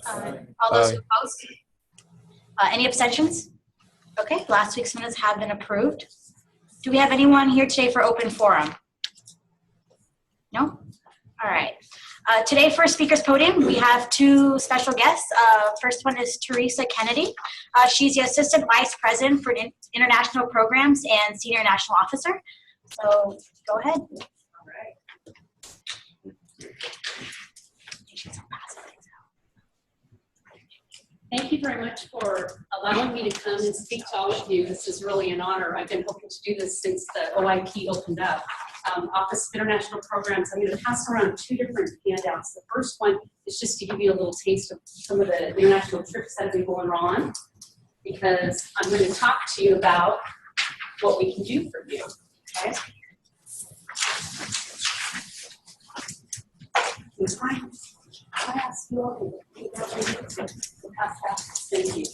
All those who opposed? Any abstentions? Okay, last week's minutes have been approved. Do we have anyone here today for open forum? No? All right. Today for Speaker's Podium, we have two special guests. First one is Teresa Kennedy. She's the Assistant Vice President for International Programs and Senior National Officer. So go ahead. All right. Thank you very much for allowing me to come and speak to all of you. This is really an honor. I've been hoping to do this since the OIP opened up. Office of International Programs, I'm going to pass around two different handouts. The first one is just to give you a little taste of some of the international trips that have been going on, because I'm going to talk to you about what we can do for you. Okay? I ask you all to thank you.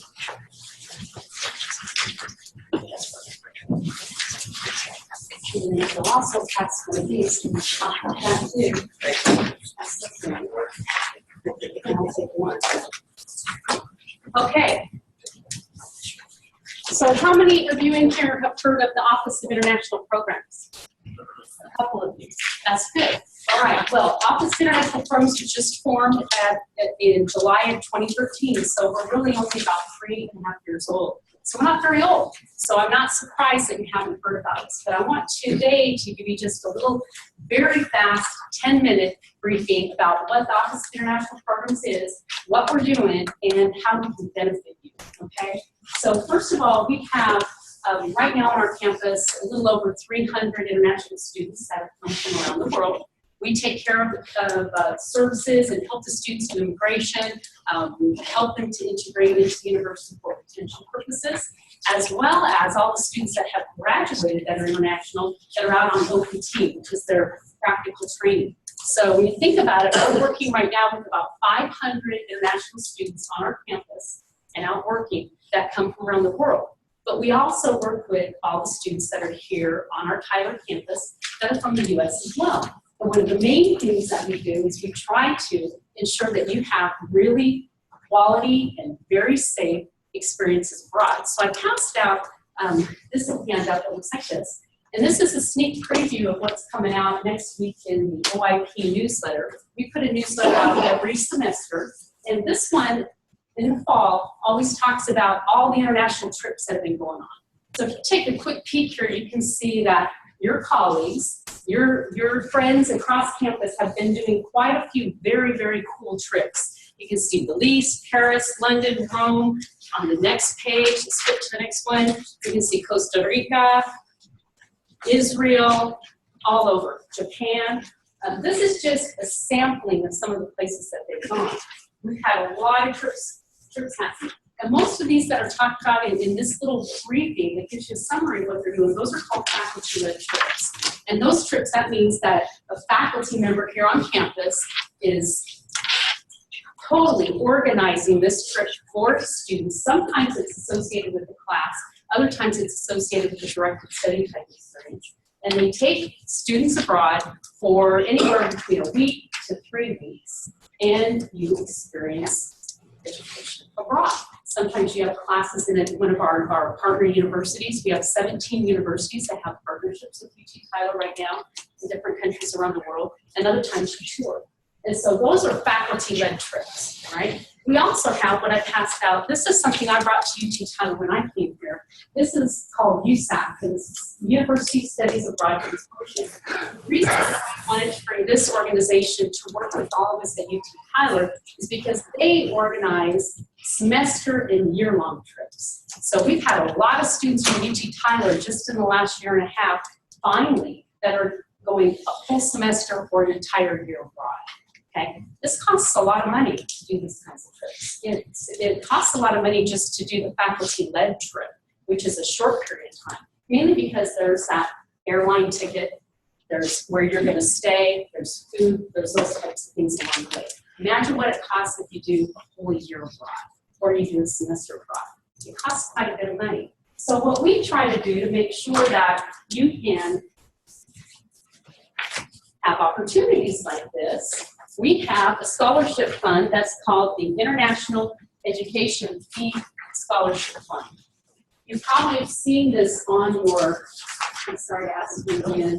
You'll also pass one of these. I'll have that too. And I'll take one. Okay. So how many of you in here have heard of the Office of International Programs? A couple of you. That's good. All right. Well, Office of International Programs was just formed in July of 2013, so we're really only about 3.5 years old. So we're not very old. So I'm not surprised that you haven't heard about us. But I want today to give you just a little, very fast, 10-minute briefing about what the Office of International Programs is, what we're doing, and how we can benefit you. Okay. So first of all, we have right now on our campus a little over 300 international students that have come from around the world. We take care of services and help the students do immigration, help them to integrate into the university for retention purposes, as well as all the students that have graduated that are international that are out on OPT, which is their practical training. So when you think about it, we're working right now with about 500 international students on our campus and out working that come from around the world. But we also work with all the students that are here on our Tyler campus that are from the U.S. as well. And one of the main things that we do is we try to ensure that you have really quality and very safe experiences abroad. So I passed out this handout that looks like this. And this is a sneak preview of what's coming out next week in the OIP newsletter. We put a newsletter out every semester. And this one in the fall always talks about all the international trips that have been going on. So if you take a quick peek here, you can see that your colleagues, your friends across campus have been doing quite a few very, very cool trips. You can see Belize, Paris, London, Rome. On the next page, let's flip to the next one. You can see Costa Rica, Israel, all over, Japan. This is just a sampling of some of the places that they've gone. We've had a lot of trips happening. And most of these that are talked about in this little briefing that gives you a summary of what they're doing, those are called faculty-led trips. And those trips, that means that a faculty member here on campus is totally organizing this trip for students. Sometimes it's associated with the class, other times it's associated with the directed study type experience. And they take students abroad for anywhere between a week to 3 weeks, and you experience education abroad. Sometimes you have classes in one of our partner universities. We have 17 universities that have partnerships with UT Tyler right now in different countries around the world, and other times you tour. And so those are faculty-led trips, right? We also have what I passed out. This is something I brought to UT Tyler when I came here. This is called USAC, and it's University Studies Abroad Consortium. The reason I wanted to bring this organization to work with all of us at UT Tyler is because they organize semester and year-long trips. So we've had a lot of students from UT Tyler just in the last year and a half, finally, that are going a whole semester or an entire year abroad. Okay, this costs a lot of money to do these kinds of trips. It costs a lot of money just to do the faculty-led trip, which is a short period of time, mainly because there's that airline ticket, there's where you're going to stay, there's food, there's those types of things along the way. Imagine what it costs if you do a whole year abroad or you do a semester abroad. It costs quite a bit of money. So what we try to do to make sure that you can have opportunities like this we have a scholarship fund that's called the International Education Fee Scholarship Fund. You probably have seen this on your, I'm sorry to ask you again.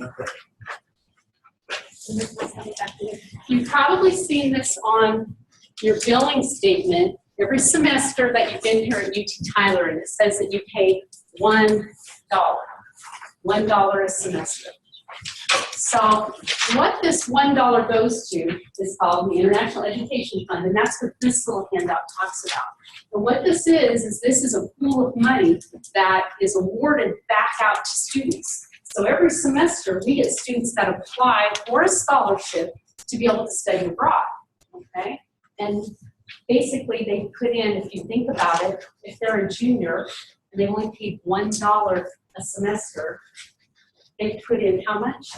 You've probably seen this on your billing statement every semester that you've been here at UT Tyler, and it says that you pay $1 a semester. So what this $1 goes to is called the International Education Fund, and that's what this little handout talks about. And what this is this is a pool of money that is awarded back out to students. So every semester, we get students that apply for a scholarship to be able to study abroad, okay? And basically, they put in, if you think about it, if they're a junior and they only paid $1 a semester, they put in how much?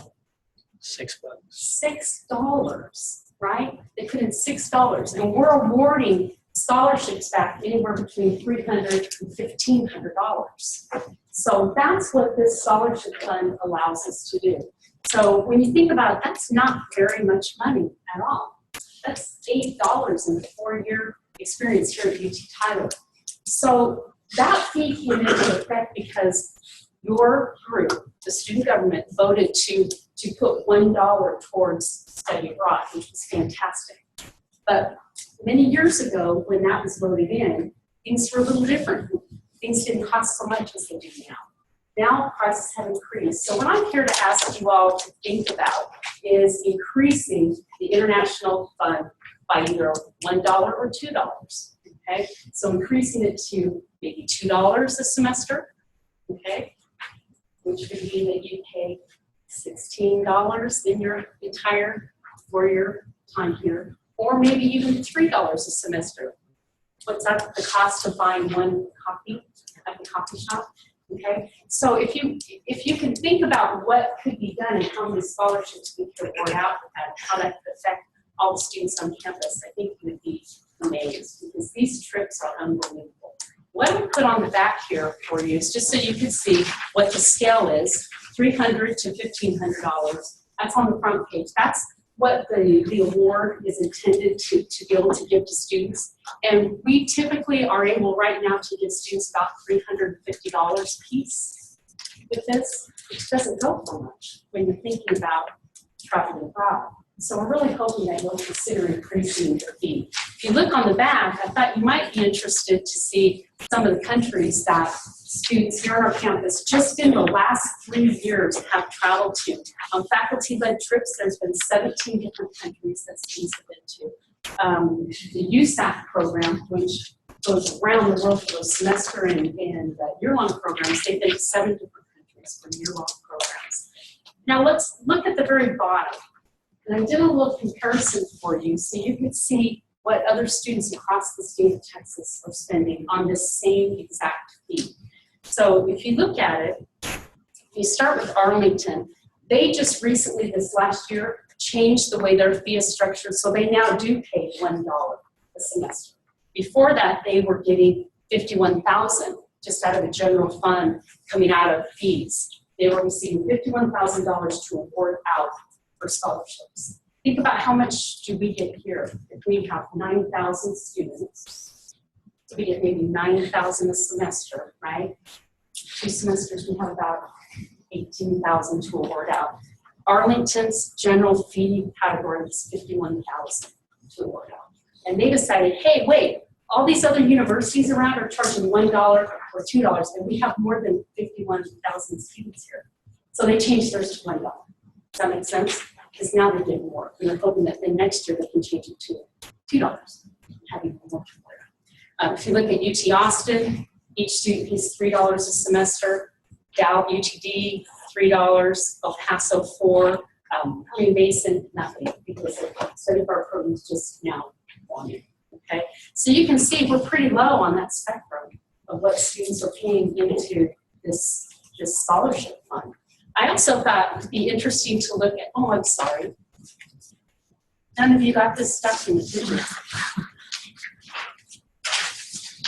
$6. $6, right? They put in $6, and we're awarding scholarships back anywhere between $300 and $1,500. So that's what this scholarship fund allows us to do. So when you think about it, that's not very much money at all. That's $8 in a 4-year experience here at UT Tyler. So that fee came into effect because your group, the student government, voted to put $1 towards study abroad, which was fantastic. But many years ago, when that was voted in, things were a little different. Things didn't cost so much as they do now. Now prices have increased. So what I'm here to ask you all to think about is increasing the international fund by either $1 or $2. Okay, so increasing it to maybe $2 a semester. Okay, which would mean that you pay $16 in your entire 4-year time here, or maybe even $3 a semester. What's that? The cost of buying one coffee at the coffee shop. Okay, so if you can think about what could be done and how many scholarships we could award out and how that could affect all the students on campus, I think you would be amazed, because these trips are unbelievable. What I put on the back here for you is just so you can see what the scale is, $300 to $1,500. That's on the front page. That's what the award is intended to be able to give to students. And we typically are able right now to give students about $350 a piece with this, which doesn't go for much when you're thinking about traveling abroad. So we're really hoping that you'll consider increasing the fee. If you look on the back, I thought you might be interested to see some of the countries that students here on our campus just in the last 3 years have traveled to. On faculty-led trips, there's been 17 different countries that students have been to. The USAC program, which goes around the world for a semester and year-long programs, they've been to 7 different countries for year-long programs. Now let's look at the very bottom. And I did a little comparison for you so you could see what other students across the state of Texas are spending on this same exact fee. So if you look at it, you start with Arlington. They just recently, this last year, changed the way their fee is structured, so they now do pay $1 a semester. Before that, they were getting $51,000 just out of the general fund coming out of fees. They were receiving $51,000 to award out for scholarships. Think about how much do we get here if we have 9,000 students. So we get maybe $9,000 a semester, right? 2 semesters, we have about $18,000 to award out. Arlington's general fee category is $51,000 to award out. And they decided, hey, wait, all these other universities around are charging $1 or $2, and we have more than 51,000 students here. So they changed theirs to $1. Does that make sense? Because now they're getting more, and they're hoping that then next year they can change it to $2, having more to award. If you look at UT Austin, each student pays $3 a semester. Dow, UTD, $3. El Paso, $4. Green Basin, nothing, because the study of our program is just now forming. Okay, so you can see we're pretty low on that spectrum of what students are paying into this scholarship fund. I also thought it would be interesting to look at, oh, I'm sorry. None of you got this document, did you?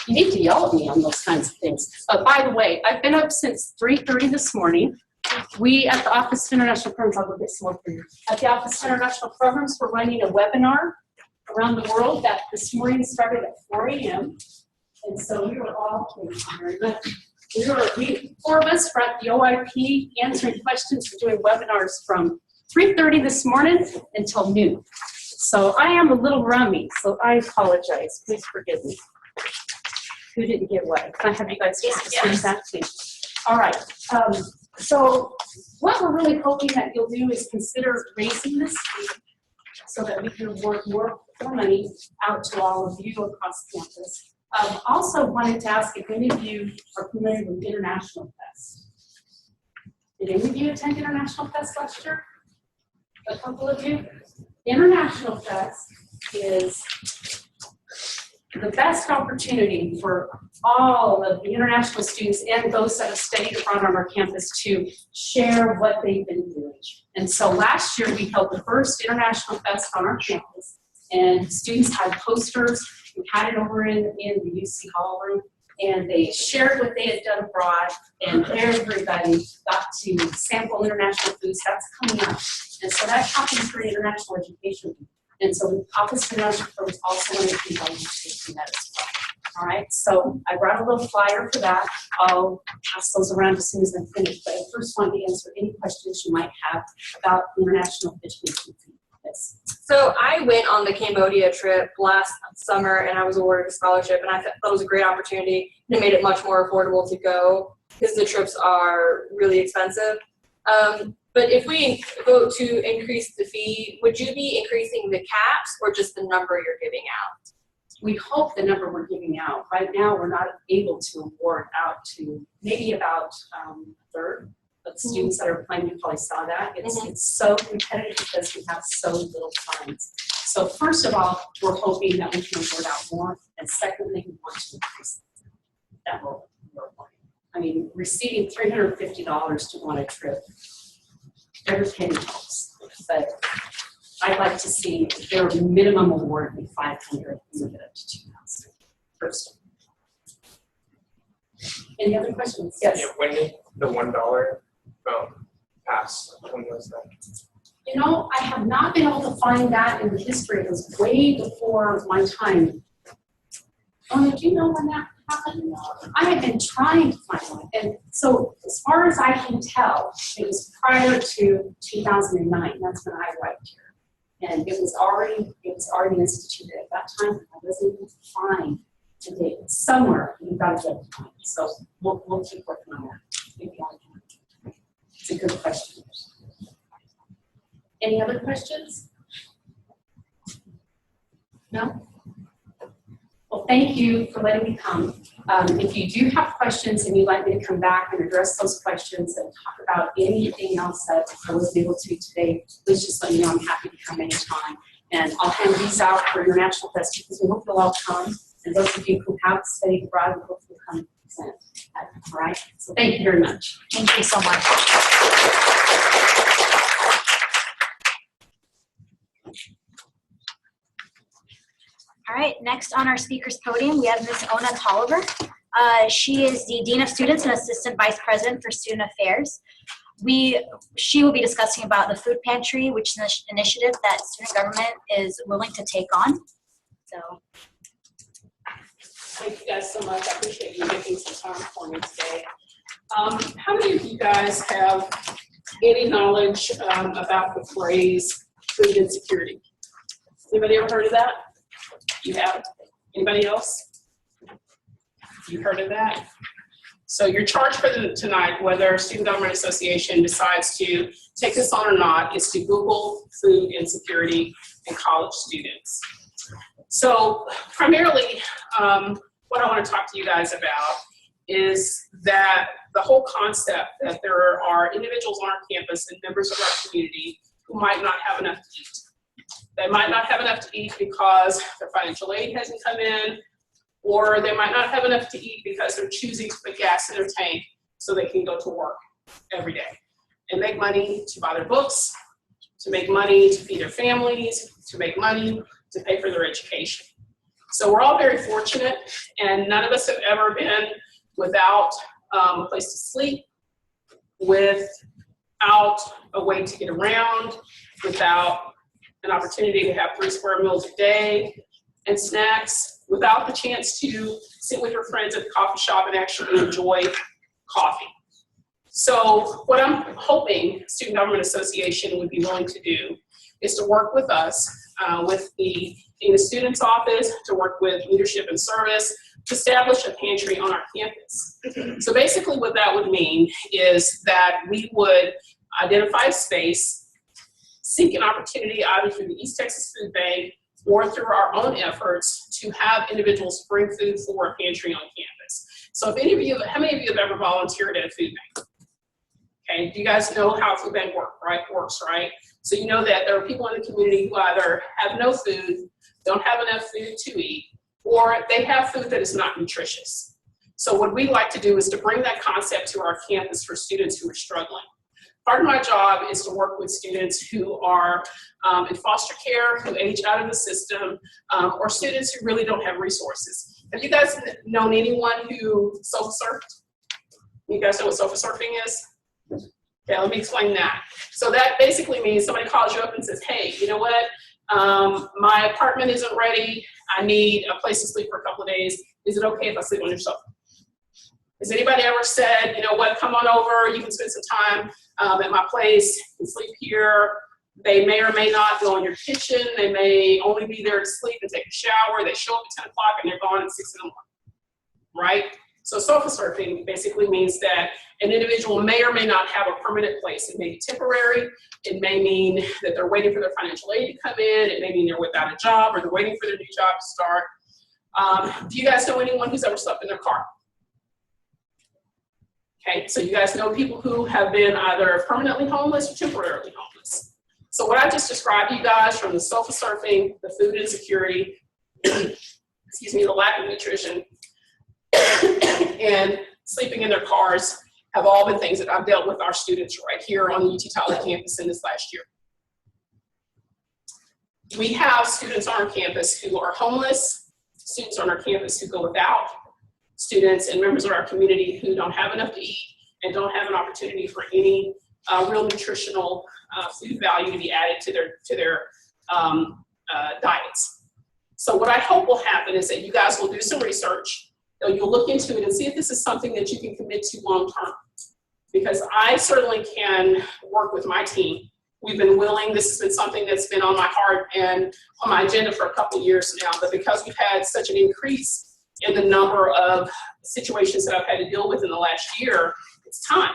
You need to yell at me on those kinds of things. But by the way, I've been up since 3:30 this morning. We at the Office of International Programs, I'll go get some more for you. At the Office of International Programs, we're running a webinar around the world that this morning started at 4 a.m. And so we were all, four of us were at the OIP answering questions. We're doing webinars from 3:30 this morning until noon. So I am a little rummy, so I apologize. Please forgive me. Who didn't get what? Can I have you guys just switch that, please? All right. So what we're really hoping that you'll do is consider raising this fee so that we can award more money out to all of you across campus. Also wanted to ask if any of you are familiar with International Fest. Did any of you attend International Fest last year? A couple of you? International Fest is the best opportunity for all of the international students and those that have studied abroad on our campus to share what they've been doing. And so last year we held the first International Fest on our campus, and students had posters. We had it over in the UC Hall room, and they shared what they had done abroad, and everybody got to sample international foods. That's coming up. And so that happens for International Education Week. And so the Office of International Programs also wanted to invite you to that as well. All right, so I brought a little flyer for that. I'll pass those around as soon as I'm finished, but I first wanted to answer any questions you might have about the International Education Week. Yes. So I went on the Cambodia trip last summer and I was awarded a scholarship, and I thought it was a great opportunity. It made it much more affordable to go because the trips are really expensive. But if we vote to increase the fee, would you be increasing the caps or just the number you're giving out? We hope the number we're giving out. Right now, we're not able to award out to maybe about a third of the students that are applying. You probably saw that. It's so competitive because we have so little funds. So first of all, we're hoping that we can award out more. And secondly, we want to increase that we're awarding. I mean, receiving $350 to go on a trip, every penny helps. But I'd like to see their minimum award be $500 and move it up to $2,000 first. Any other questions? Yes. Yeah, when did the $1 pass? When was that? You know, I have not been able to find that in the history. It was way before my time. Oh, did you know when that happened? I have been trying to find one. And so as far as I can tell, it was prior to 2009. That's when I arrived here. And it was already instituted at that time. I wasn't able to find the date. It's somewhere. You've got to get it. So we'll keep working on that. Maybe I can. It's a good question. Any other questions? No? Well, thank you for letting me come. If you do have questions and you'd like me to come back and address those questions and talk about anything else that I wasn't able to today, please just let me know. I'm happy to come anytime. And I'll hand these out for International Fest because we hope you'll all come. And those of you who have studied abroad, we hope you'll come and present. All right? So thank you very much. Thank you so much. All right, next on our speaker's podium, we have Ms. Ona Tolliver. She is the Dean of Students and Assistant Vice President for Student Affairs. She will be discussing about the food pantry, which is an initiative that student government is willing to take on. So, thank you guys so much. I appreciate you making some time for me today. How many of you guys have any knowledge about the phrase food insecurity? Anybody ever heard of that? You have? Anybody else? You heard of that? So your charge for tonight, whether Student Government Association decides to take this on or not, is to Google food insecurity in college students. So primarily, what I want to talk to you guys about is that the whole concept that there are individuals on our campus and members of our community who might not have enough to eat. They might not have enough to eat because their financial aid hasn't come in, or they might not have enough to eat because they're choosing to put gas in their tank so they can go to work every day and make money to buy their books, to make money to feed their families, to make money to pay for their education. So we're all very fortunate, and none of us have ever been without a place to sleep, with without a way to get around, without an opportunity to have 3 square meals a day and snacks, without the chance to sit with your friends at the coffee shop and actually enjoy coffee. So what I'm hoping Student Government Association would be willing to do is to work with us, with the Dean of Students Office, to work with Leadership and Service, to establish a pantry on our campus. So basically what that would mean is that we would identify a space, seek an opportunity either through the East Texas Food Bank or through our own efforts to have individuals bring food for a pantry on campus. So if any of you, how many of you have ever volunteered at a food bank? Okay, do you guys know how a food bank works, right? So you know that there are people in the community who either have no food, don't have enough food to eat, or they have food that is not nutritious. So what we like to do is to bring that concept to our campus for students who are struggling. Part of my job is to work with students who are in foster care, who age out of the system, or students who really don't have resources. Have you guys known anyone who sofa surfed? You guys know what sofa surfing is? Okay, let me explain that. So that basically means somebody calls you up and says, hey, you know what? My apartment isn't ready. I need a place to sleep for a couple of days. Is it okay if I sleep on your sofa? Has anybody ever said, you know what, come on over, you can spend some time at my place, you can sleep here. They may or may not go in your kitchen. They may only be there to sleep and take a shower. They show up at 10 o'clock and they're gone at 6 in the morning, right? So sofa surfing basically means that an individual may or may not have a permanent place. It may be temporary. It may mean that they're waiting for their financial aid to come in. It may mean they're without a job or they're waiting for their new job to start. Do you guys know anyone who's ever slept in their car? Okay, so you guys know people who have been either permanently homeless or temporarily homeless. So what I just described to you guys, from the sofa surfing, the food insecurity, excuse me, the lack of nutrition, and sleeping in their cars, have all been things that I've dealt with our students right here on the UT Tyler campus in this last year. We have students on our campus who are homeless, students on our campus who go without, students and members of our community who don't have enough to eat and don't have an opportunity for any real nutritional food value to be added to their diets. So what I hope will happen is that you guys will do some research, you'll look into it and see if this is something that you can commit to long term. Because I certainly can work with my team. We've been willing, this has been something that's been on my heart and on my agenda for a couple of years now, but because we've had such an increase in the number of situations that I've had to deal with in the last year, it's time.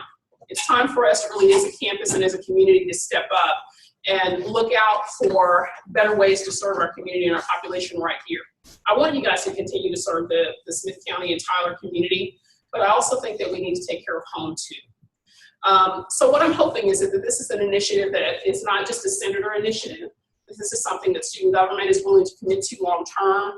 It's time for us really as a campus and as a community to step up and look out for better ways to serve our community and our population right here. I want you guys to continue to serve the Smith County and Tyler community, but I also think that we need to take care of home too. So what I'm hoping is that this is an initiative that is not just a senator initiative. This is something that student government is willing to commit to long term.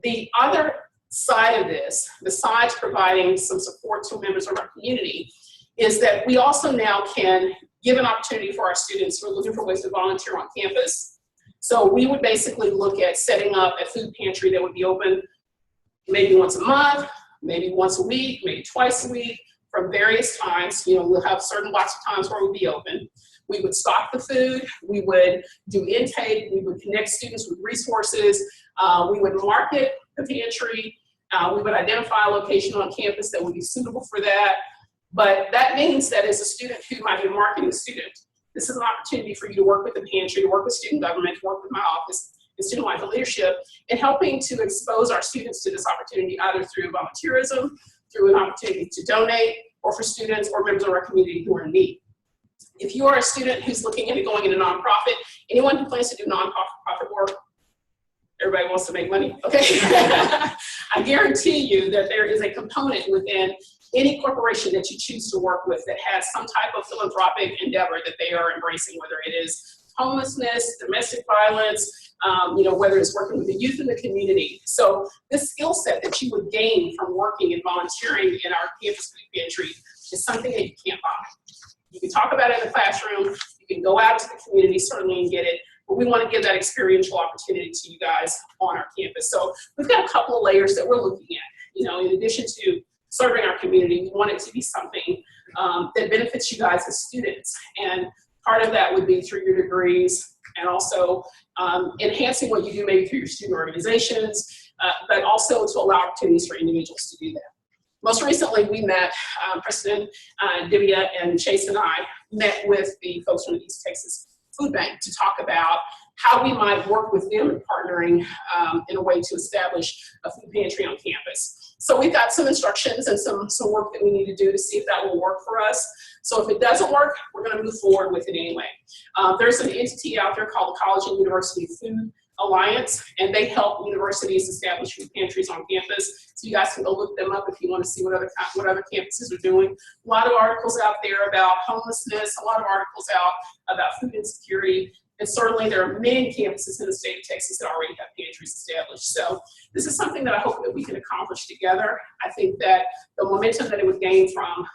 The other side of this, besides providing some support to members of our community, is that we also now can give an opportunity for our students who are looking for ways to volunteer on campus. So we would basically look at setting up a food pantry that would be open maybe once a month, maybe once a week, maybe twice a week, from various times. You know, we'll have certain blocks of times where we'll be open. We would stock the food, we would do intake, we would connect students with resources, we would market the pantry, we would identify a location on campus that would be suitable for that. But that means that as a student who might be a marketing student, this is an opportunity for you to work with the pantry, to work with student government, to work with my office, and student life and leadership, and helping to expose our students to this opportunity either through volunteerism, through an opportunity to donate, or for students or members of our community who are in need. If you are a student who's looking into going into nonprofit, anyone who plans to do nonprofit work, everybody wants to make money, okay? I guarantee you that there is a component within any corporation that you choose to work with that has some type of philanthropic endeavor that they are embracing, whether it is homelessness, domestic violence, you know, whether it's working with the youth in the community. So this skill set that you would gain from working and volunteering in our campus food pantry is something that you can't buy. You can talk about it in the classroom, you can go out to the community certainly and get it, but we want to give that experiential opportunity to you guys on our campus. So we've got a couple of layers that we're looking at. You know, in addition to serving our community, we want it to be something that benefits you guys as students. And part of that would be through your degrees and also enhancing what you do maybe through your student organizations, but also to allow opportunities for individuals to do that. Most recently, we met, President Divya and Chase and I met with the folks from the East Texas Food Bank to talk about how we might work with them in partnering in a way to establish a food pantry on campus. So we've got some instructions and some work that we need to do to see if that will work for us. So if it doesn't work, we're going to move forward with it anyway. There's an entity out there called the College and University Food Alliance, and they help universities establish food pantries on campus. So you guys can go look them up if you want to see what other campuses are doing. A lot of articles out there about homelessness, a lot of articles out about food insecurity, and certainly there are many campuses in the state of Texas that already have pantries established. So this is something that I hope that we can accomplish together. I think that the momentum that it would gain from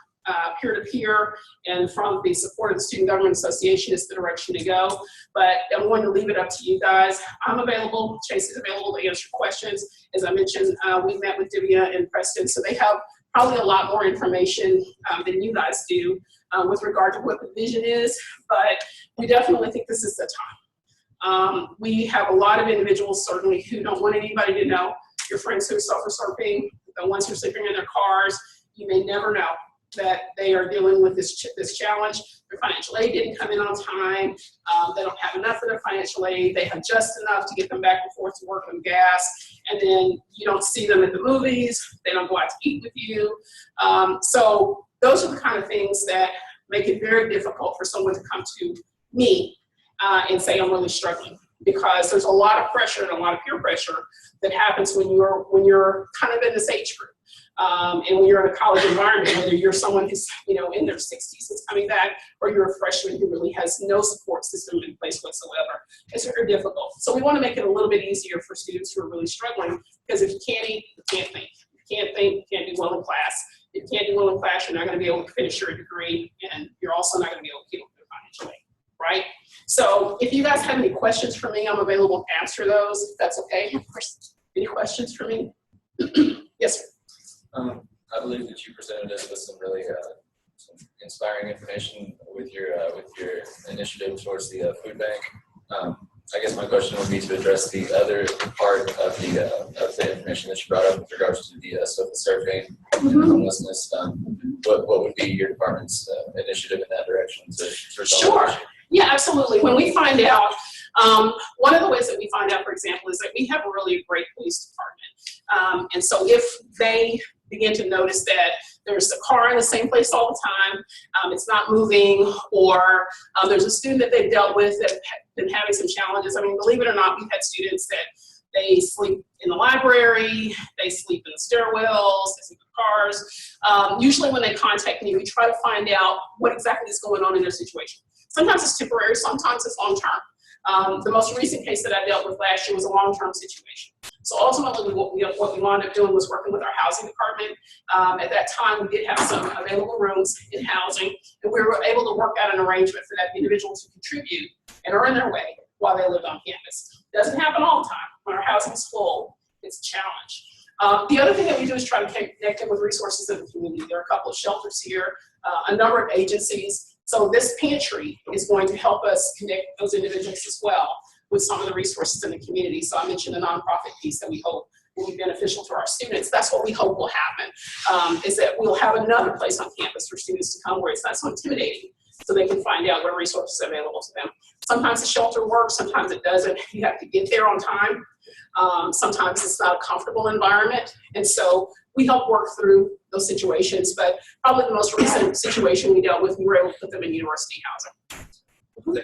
peer-to-peer and from the support of the Student Government Association is the direction to go. But I'm going to leave it up to you guys. I'm available. Chase is available to answer questions. As I mentioned, we met with Divya and Preston, so they have probably a lot more information than you guys do with regard to what the vision is. But we definitely think this is the time. We have a lot of individuals certainly who don't want anybody to know. Your friends who are self-serving, the ones who are sleeping in their cars, you may never know that they are dealing with this challenge. Their financial aid didn't come in on time. They don't have enough for their financial aid. They have just enough to get them back and forth to work on gas. And then you don't see them at the movies. They don't go out to eat with you. So those are the kind of things that make it very difficult for someone to come to me and say, I'm really struggling. Because there's a lot of pressure and a lot of peer pressure that happens when you're kind of in this age group. And when you're in a college environment, whether you're someone who's in their 60s that's coming back, or you're a freshman who really has no support system in place whatsoever, it's very difficult. So we want to make it a little bit easier for students who are really struggling, because if you can't eat, you can't think. If you can't think, you can't do well in class. If you can't do well in class, you're not going to be able to finish your degree, and you're also not going to be able to keep up with your financial aid, right? So if you guys have any questions for me, I'm available to answer those, if that's okay. Of course. Any questions for me? Yes, sir. I believe that you presented us with some really some inspiring information with your initiative towards the food bank. I guess my question would be to address the other part of the information that you brought up with regards to the surfing and homelessness. What would be your department's initiative in that direction to resolve that issue? Yeah, absolutely. When we find out, one of the ways that we find out, for example, is that we have a really great police department. And so if they begin to notice that there's a car in the same place all the time, it's not moving, or there's a student that they've dealt with that have been having some challenges. I mean, believe it or not, we've had students that they sleep in the library, they sleep in the stairwells, they sleep in cars. Usually when they contact me, we try to find out what exactly is going on in their situation. Sometimes it's temporary, sometimes it's long-term. The most recent case that I dealt with last year was a long-term situation. So ultimately what we wound up doing was working with our housing department. At that time, we did have some available rooms in housing, and we were able to work out an arrangement for that individual to contribute and earn their way while they lived on campus. Doesn't happen all the time. When our housing is full, it's a challenge. The other thing that we do is try to connect them with resources in the community. There are a couple of shelters here, a number of agencies. So this pantry is going to help us connect those individuals as well with some of the resources in the community. So I mentioned the nonprofit piece that we hope will be beneficial to our students. That's what we hope will happen, is that we'll have another place on campus for students to come where it's not so intimidating, so they can find out what resources are available to them. Sometimes the shelter works, sometimes it doesn't. You have to get there on time. Sometimes it's not a comfortable environment. And so we help work through those situations, but probably the most recent situation we dealt with, we were able to put them in university housing.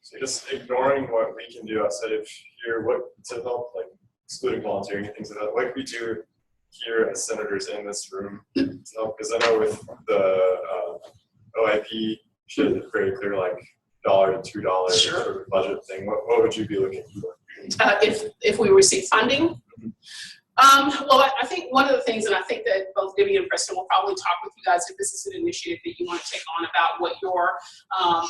So just ignoring what we can do outside of here, what to help, like excluding volunteering and things like that, what can we do here as senators in this room to help? Because I know with the OIP, should have very clear like $1 to $2 Sure. sort of budget thing. What would you be looking for? If we receive funding? Well, I think one of the things, and I think that both Divya and Preston will probably talk with you guys if this is an initiative that you want to take on about what your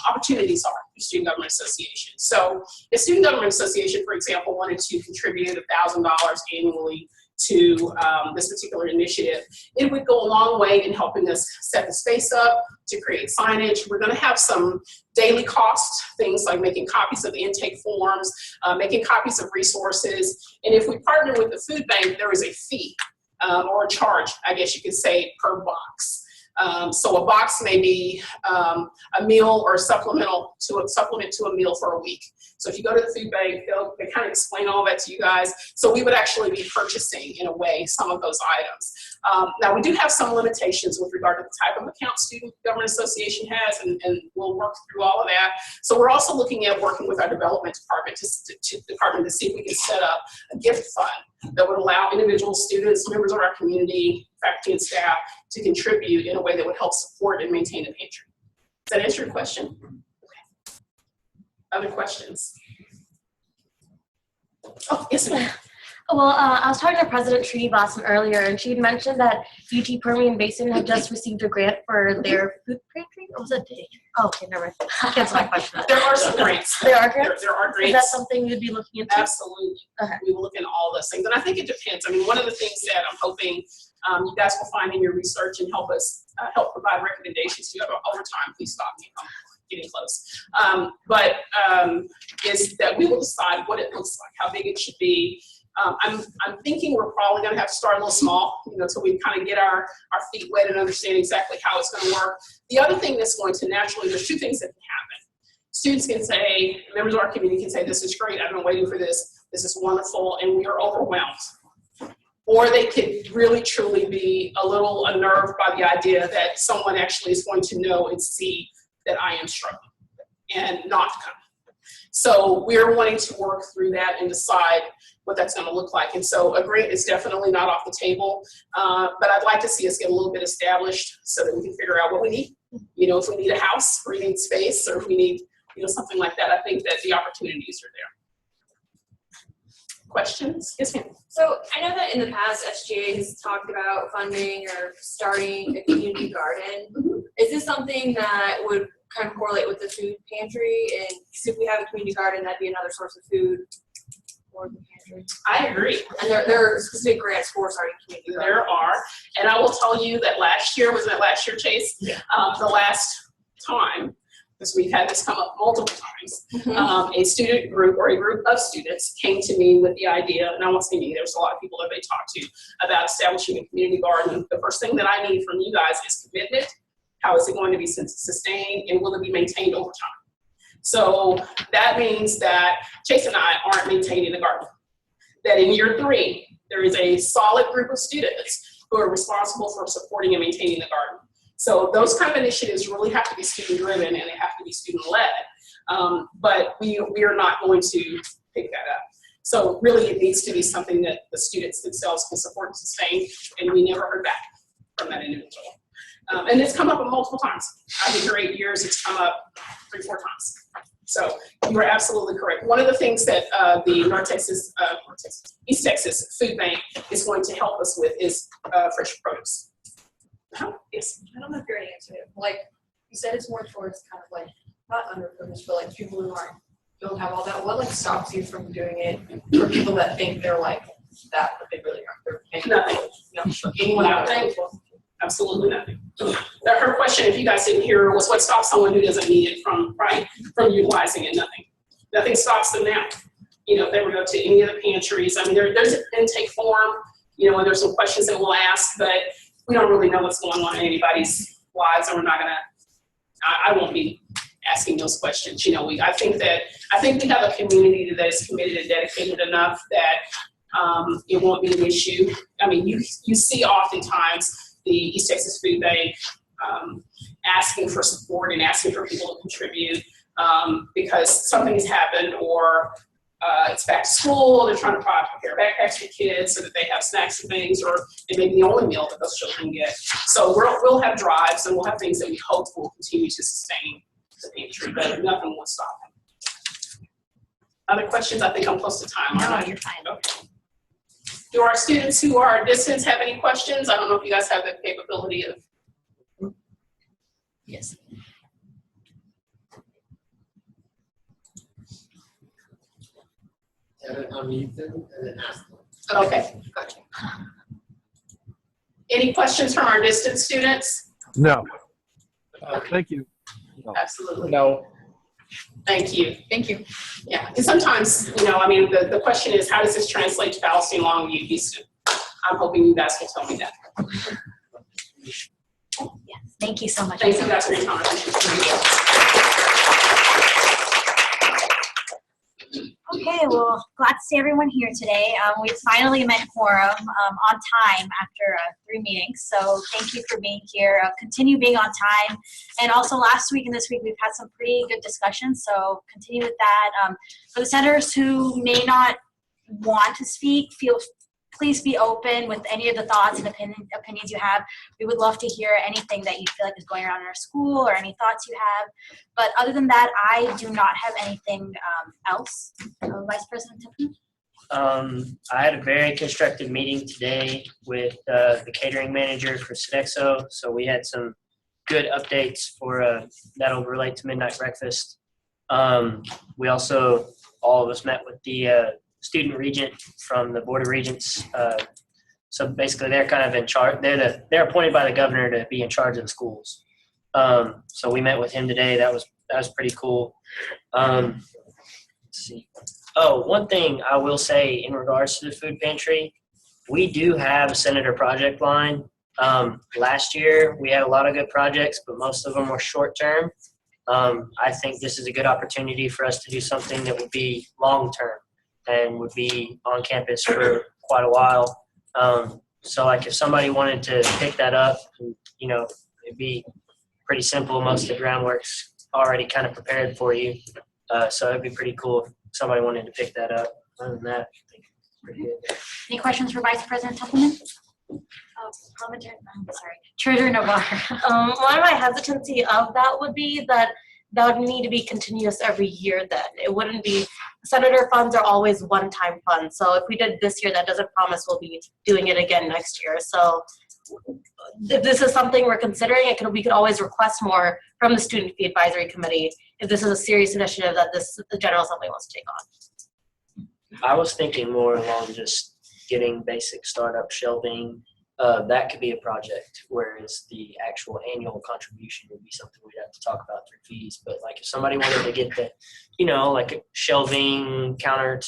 opportunities are for Student Government Association. So if Student Government Association, for example, wanted to contribute $1,000 annually to this particular initiative. It would go a long way in helping us set the space up, to create signage. We're going to have some daily costs, things like making copies of the intake forms, making copies of resources. And if we partner with the food bank, there is a fee or a charge, I guess you could say, per box. So a box may be a meal or a supplement to a meal for a week. So if you go to the food bank, they kind of explain all that to you guys. So we would actually be purchasing, in a way, some of those items. Now, we do have some limitations with regard to the type of account Student Government Association has, and we'll work through all of that. So we're also looking at working with our development department to see if we can set up a gift fund that would allow individual students, members of our community, faculty and staff to contribute in a way that would help support and maintain the pantry. Does that answer your question? Okay. Other questions? Oh, yes, ma'am. Well, I was talking to President Trudy Blossom earlier, and she had mentioned that UT Permian Basin had just received a grant for their food pantry. Or was it? Oh, okay, never mind. Cancel my question. There are some grants. There are grants? There are grants. Is that something you'd be looking into? Absolutely. Okay. We will look into all those things. And I think it depends. I mean, one of the things that I'm hoping you guys will find in your research and help us help provide recommendations to you over time. Please stop me. I'm getting close. Is that we will decide what it looks like, how big it should be. I'm thinking we're probably going to have to start a little small, until we kind of get our feet wet and understand exactly how it's going to work. The other thing that's going to naturally, there's two things that can happen. Students can say, members of our community can say, this is great, I've been waiting for this, this is wonderful, and we are overwhelmed. Or they could really truly be a little unnerved by the idea that someone actually is going to know and see that I am struggling and not come. So we're wanting to work through that and decide what that's going to look like. And so a grant is definitely not off the table, but I'd like to see us get a little bit established so that we can figure out what we need. If we need a house, or we need space, or if we need, something like that. I think that the opportunities are there. Questions? Yes, ma'am. So I know that in the past, SGA has talked about funding or starting a community garden. Mm-hmm. Is this something that would kind of correlate with the food pantry? And if we have a community garden, that'd be another source of food for the pantry. I agree. And there are specific grants for starting community gardens. There are. And I will tell you that last year, was that last year, Chase? Yeah. The last time, because we've had this come up multiple times, a student group or a group of students came to me with the idea, and I won't say me, there's a lot of people that they talked to about establishing a community garden. The first thing that I need from you guys is commitment. How is it going to be sustained, and will it be maintained over time? So that means that Chase and I aren't maintaining the garden. That in year 3, there is a solid group of students who are responsible for supporting and maintaining the garden. So those kind of initiatives really have to be student-driven, and they have to be student-led. But we are not going to pick that up. So really it needs to be something that the students themselves can support and sustain, and we never heard back from that individual. And it's come up multiple times. I've been here 8 years, it's come up 3-4 times. So you are absolutely correct. One of the things that the East Texas Food Bank is going to help us with is fresh produce. Yes. I don't know if you're going to answer it. Like you said, it's more towards kind of like not underprivileged, but like people who don't have all that. What stops you from doing it for people that think they're like that, but they really aren't? Nothing. No. Anyone out there? Absolutely nothing. Her question, if you guys didn't hear, was what stops someone who doesn't need it from utilizing it? Nothing. Nothing stops them now. If they were to go to any of the pantries, I mean, there's an intake form, and there's some questions that we'll ask, but we don't really know what's going on in anybody's lives, and we're not gonna. I won't be asking those questions. I think we have a community that is committed and dedicated enough that it won't be an issue. I mean, you see oftentimes the East Texas Food Bank asking for support and asking for people to contribute because something has happened, or it's back to school, they're trying to prepare backpacks for kids so that they have snacks and things, or it may be the only meal that those children get. So we'll have drives and we'll have things that we hope will continue to sustain the pantry, but nothing will stop them. Other questions? I think I'm close to time. No, you're fine. Okay. Do our students who are at distance have any questions? I don't know if you guys have the capability of. Yes. Unmute them and then ask them. Okay, gotcha. Any questions from our distance students? No. Thank you. Absolutely. No. Thank you. Thank you. Yeah, and sometimes, the question is, how does this translate to Palestine Long UP student? I'm hoping you guys can tell me that. Yes, thank you so much. Thank you guys for your time. I appreciate it. Okay, well, glad to see everyone here today. We finally met quorum on time after 3 meetings, so thank you for being here. Continue being on time. And also last week and this week, we've had some pretty good discussions, so continue with that. For the senators who may not want to speak, please be open with any of the thoughts and opinions you have. We would love to hear anything that you feel like is going on in our school or any thoughts you have. But other than that, I do not have anything else. Vice President Tiffany? I had a very constructive meeting today with the catering manager for Sodexo. So we had some good updates for that'll relate to midnight breakfast. We also, all of us met with the student regent from the Board of Regents. So basically they're kind of in charge. They're appointed by the governor to be in charge of the schools. So we met with him today. That was pretty cool. Let's see. Oh, one thing I will say in regards to the food pantry, we do have a Senator project line. Last year we had a lot of good projects, but most of them were short term. I think this is a good opportunity for us to do something that would be long term and would be on campus for quite a while. So like if somebody wanted to pick that up, it'd be pretty simple. Most of the groundwork's already kind of prepared for you. So it'd be pretty cool if somebody wanted to pick that up. Other than that, I think it's pretty good. Any questions for Vice President Tuppelman? Treasurer Navarre. One of my hesitancy of that would be that would need to be continuous every year then. It wouldn't be, senator funds are always one-time funds. So if we did this year, that doesn't promise we'll be doing it again next year. So if this is something we're considering, we could always request more from the Student Fee Advisory Committee if this is a serious initiative that the General Assembly wants to take on. I was thinking more along just getting basic startup shelving. That could be a project, whereas the actual annual contribution would be something we'd have to talk about through fees. But like if somebody wanted to get the, like a shelving counter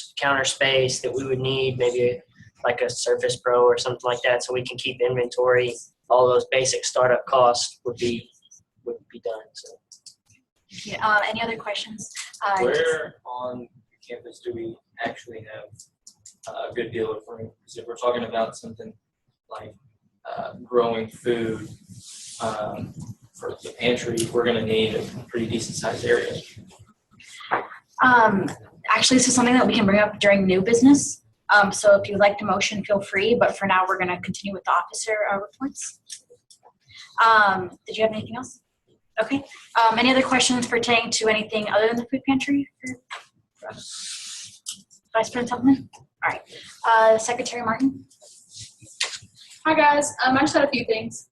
space that we would need, maybe like a Surface Pro or something like that, so we can keep inventory, all those basic startup costs would be done. So. Yeah, any other questions? Where on campus do we actually have a good deal of room? Because if we're talking about something like growing food for the pantry, we're going to need a pretty decent sized area. Actually, this is something that we can bring up during new business. So if you'd like to motion, feel free. But for now, we're going to continue with the officer reports. Did you have anything else? Okay. Any other questions pertaining to anything other than the food pantry? Vice President Tubman? All right. Secretary Martin? Hi guys, I just had a few things.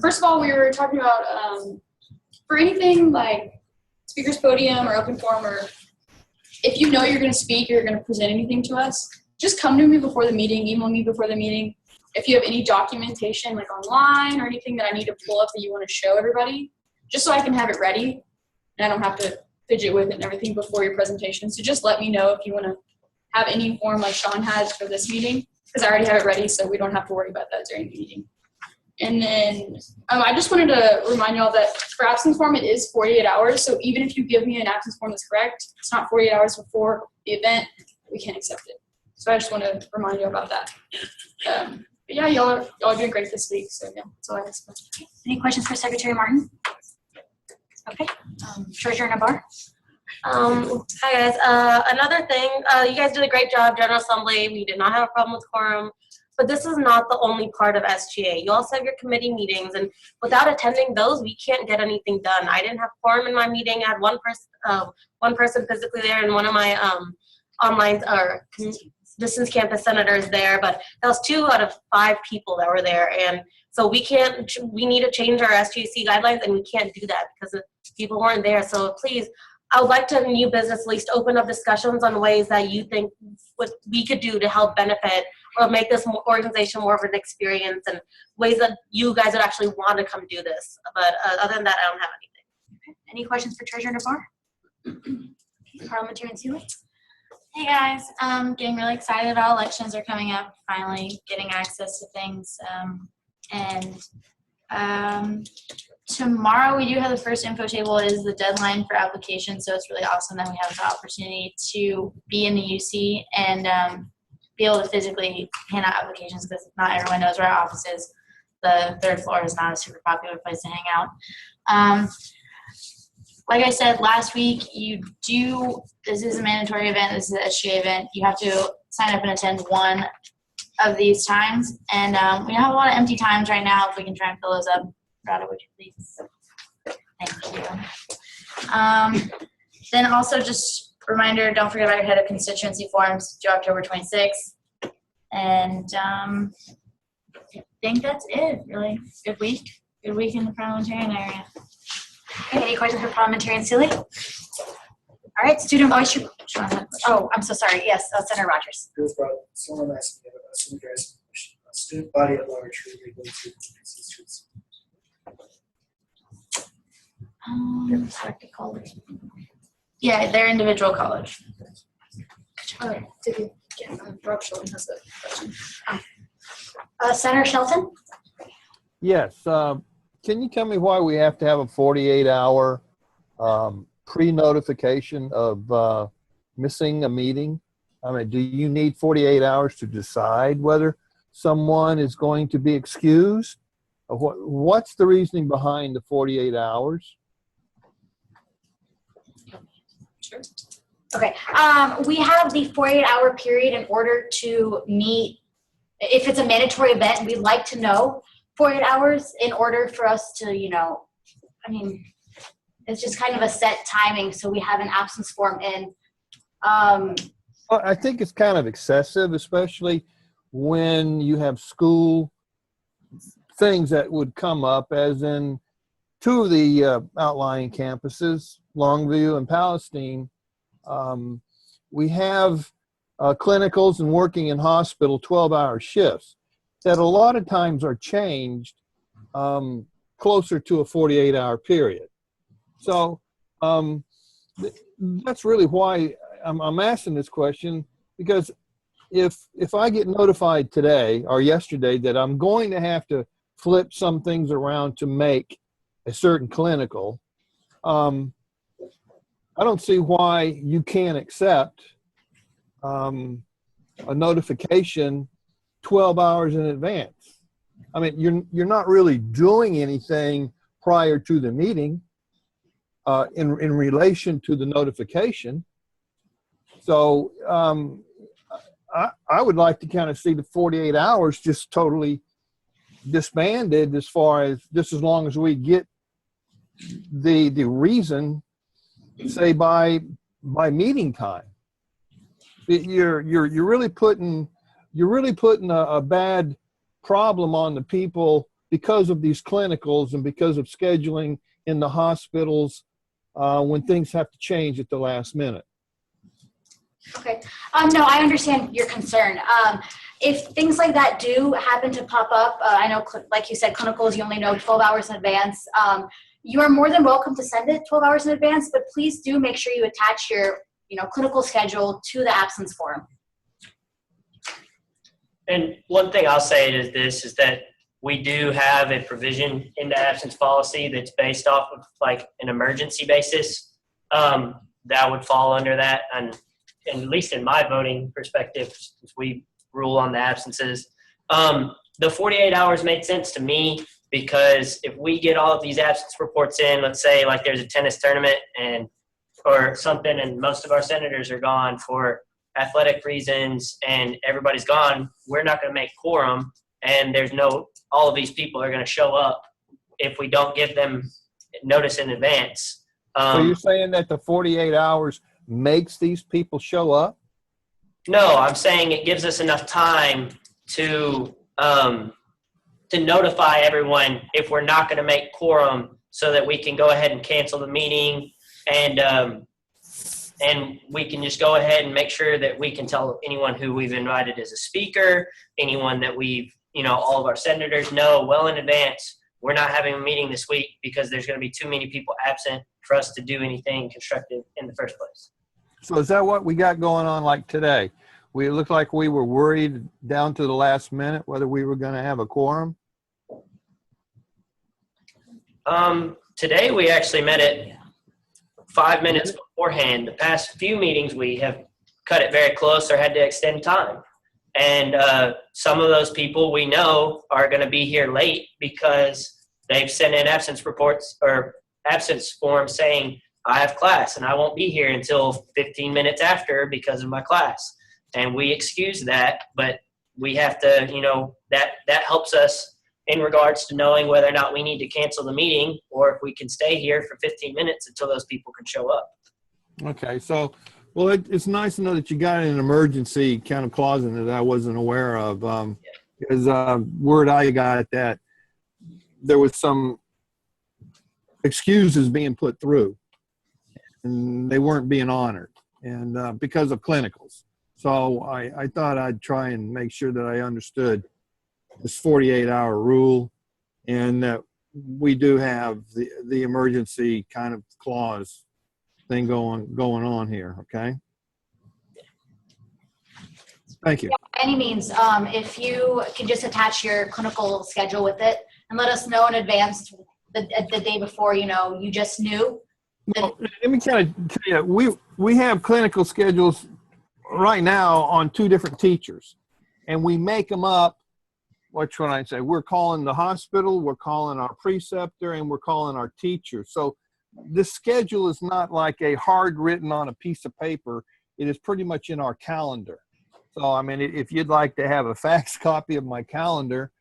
First of all, we were talking about for anything like speaker's podium or open forum, or if you know you're going to speak, you're going to present anything to us, just come to me before the meeting, email me before the meeting. If you have any documentation like online or anything that I need to pull up that you want to show everybody, just so I can have it ready and I don't have to fidget with it and everything before your presentation. So just let me know if you want to have any form like Sean has for this meeting, because I already have it ready, so we don't have to worry about that during the meeting. And then I just wanted to remind y'all that for absence form, it is 48 hours. So even if you give me an absence form that's correct, it's not 48 hours before the event, we can't accept it. So I just want to remind you about that. But yeah, y'all are doing great this week. So yeah, that's all I have to say. Any questions for Secretary Martin? Okay. Treasurer Navarre? Hi guys. Another thing, you guys did a great job, General Assembly. We did not have a problem with quorum, but this is not the only part of SGA. You also have your committee meetings, and without attending those, we can't get anything done. I didn't have quorum in my meeting. I had one person physically there, and one of my online or distance campus senators there, but that was 2 out of 5 people that were there, and so we need to change our SGAC guidelines, and we can't do that because people weren't there. So please, I would like to have new business at least open up discussions on ways that you think what we could do to help benefit or make this organization more of an experience and ways that you guys would actually want to come do this. But other than that, I don't have anything. Any questions for Treasurer DeBar? Parliamentarian Seeley? Hey guys, getting really excited about elections are coming up, finally getting access to things. Tomorrow we do have the first info table is the deadline for applications, so it's really awesome that we have the opportunity to be in the UC and be able to physically hand out applications because not everyone knows where our office is. The third floor is not a super popular place to hang out. Like I said last week, this is a mandatory event, this is an SGA event. You have to sign up and attend one of these times. And we have a lot of empty times right now. If we can try and fill those up, Rada, would you please? Thank you. Then also just reminder, don't forget about your head of constituency forms due October 26th. And I think that's it, really. Good week in the parliamentarian area. Okay, any questions for Parliamentarian Seeley? All right, student voice. Oh, I'm so sorry. Yes, Senator Rogers. Someone asked me about some guys, student body at large, who are going to institutes. Selected college. Yeah, their individual college. Did you get Rob Sheldon has a question? Senator Shelton? Yes. Can you tell me why we have to have a 48-hour pre-notification of missing a meeting? I mean, do you need 48 hours to decide whether someone is going to be excused? What's the reasoning behind the 48 hours? Sure. Okay. We have the 48-hour period in order to meet. If it's a mandatory event, we'd like to know 48 hours in order for us to, it's just kind of a set timing. So we have an absence form in. Well, I think it's kind of excessive, especially when you have school things that would come up, as in two of the outlying campuses, Longview and Palestine. We have clinicals and working in hospital 12-hour shifts that a lot of times are changed closer to a 48-hour period. So that's really why I'm asking this question, because if I get notified today or yesterday that I'm going to have to flip some things around to make a certain clinical, I don't see why you can't accept a notification 12 hours in advance. I mean, you're not really doing anything prior to the meeting in relation to the notification. So I would like to kind of see the 48 hours just totally disbanded, as far as just as long as we get the reason, say by meeting time. You're really putting a bad problem on the people because of these clinicals and because of scheduling in the hospitals when things have to change at the last minute. Okay. No, I understand your concern. If things like that do happen to pop up, I know, like you said, clinicals, you only know 12 hours in advance. You are more than welcome to send it 12 hours in advance, but please do make sure you attach your, clinical schedule to the absence form. And one thing I'll say is that we do have a provision in the absence policy that's based off of like an emergency basis that would fall under that. And at least in my voting perspective, since we rule on the absences, the 48 hours made sense to me, because if we get all of these absence reports in, let's say like there's a tennis tournament or something, and most of our senators are gone for athletic reasons and everybody's gone, we're not going to make quorum, and all of these people are going to show up if we don't give them notice in advance. So you're saying that the 48 hours makes these people show up? No, I'm saying it gives us enough time to notify everyone if we're not going to make quorum, so that we can go ahead and cancel the meeting and and we can just go ahead and make sure that we can tell anyone who we've invited as a speaker, anyone that we've, all of our senators know well in advance, we're not having a meeting this week because there's going to be too many people absent for us to do anything constructive in the first place. So is that what we got going on like today? We looked like we were worried down to the last minute whether we were going to have a quorum. Today we actually met it 5 minutes beforehand. The past few meetings we have cut it very close or had to extend time. And some of those people we know are going to be here late because they've sent in absence reports or absence forms saying, I have class and I won't be here until 15 minutes after because of my class. And we excuse that, but we have to, that helps us in regards to knowing whether or not we need to cancel the meeting or if we can stay here for 15 minutes until those people can show up. Okay, so, well, it's nice to know that you got an emergency kind of clause in it that I wasn't aware of. Because word I got that there was some excuses being put through and they weren't being honored, and because of clinicals. So I thought I'd try and make sure that I understood this 48-hour rule and that we do have the emergency kind of clause thing going on here. Okay. Thank you. Yeah, by any means, if you can just attach your clinical schedule with it and let us know in advance the day before, you just knew. Well, let me kind of tell you, we have clinical schedules right now on 2 different teachers, and we make them up. What should I say? We're calling the hospital, we're calling our preceptor, and we're calling our teacher. So the schedule is not like a hard written on a piece of paper. It is pretty much in our calendar. So, I mean, if you'd like to have a fax copy of my calendar,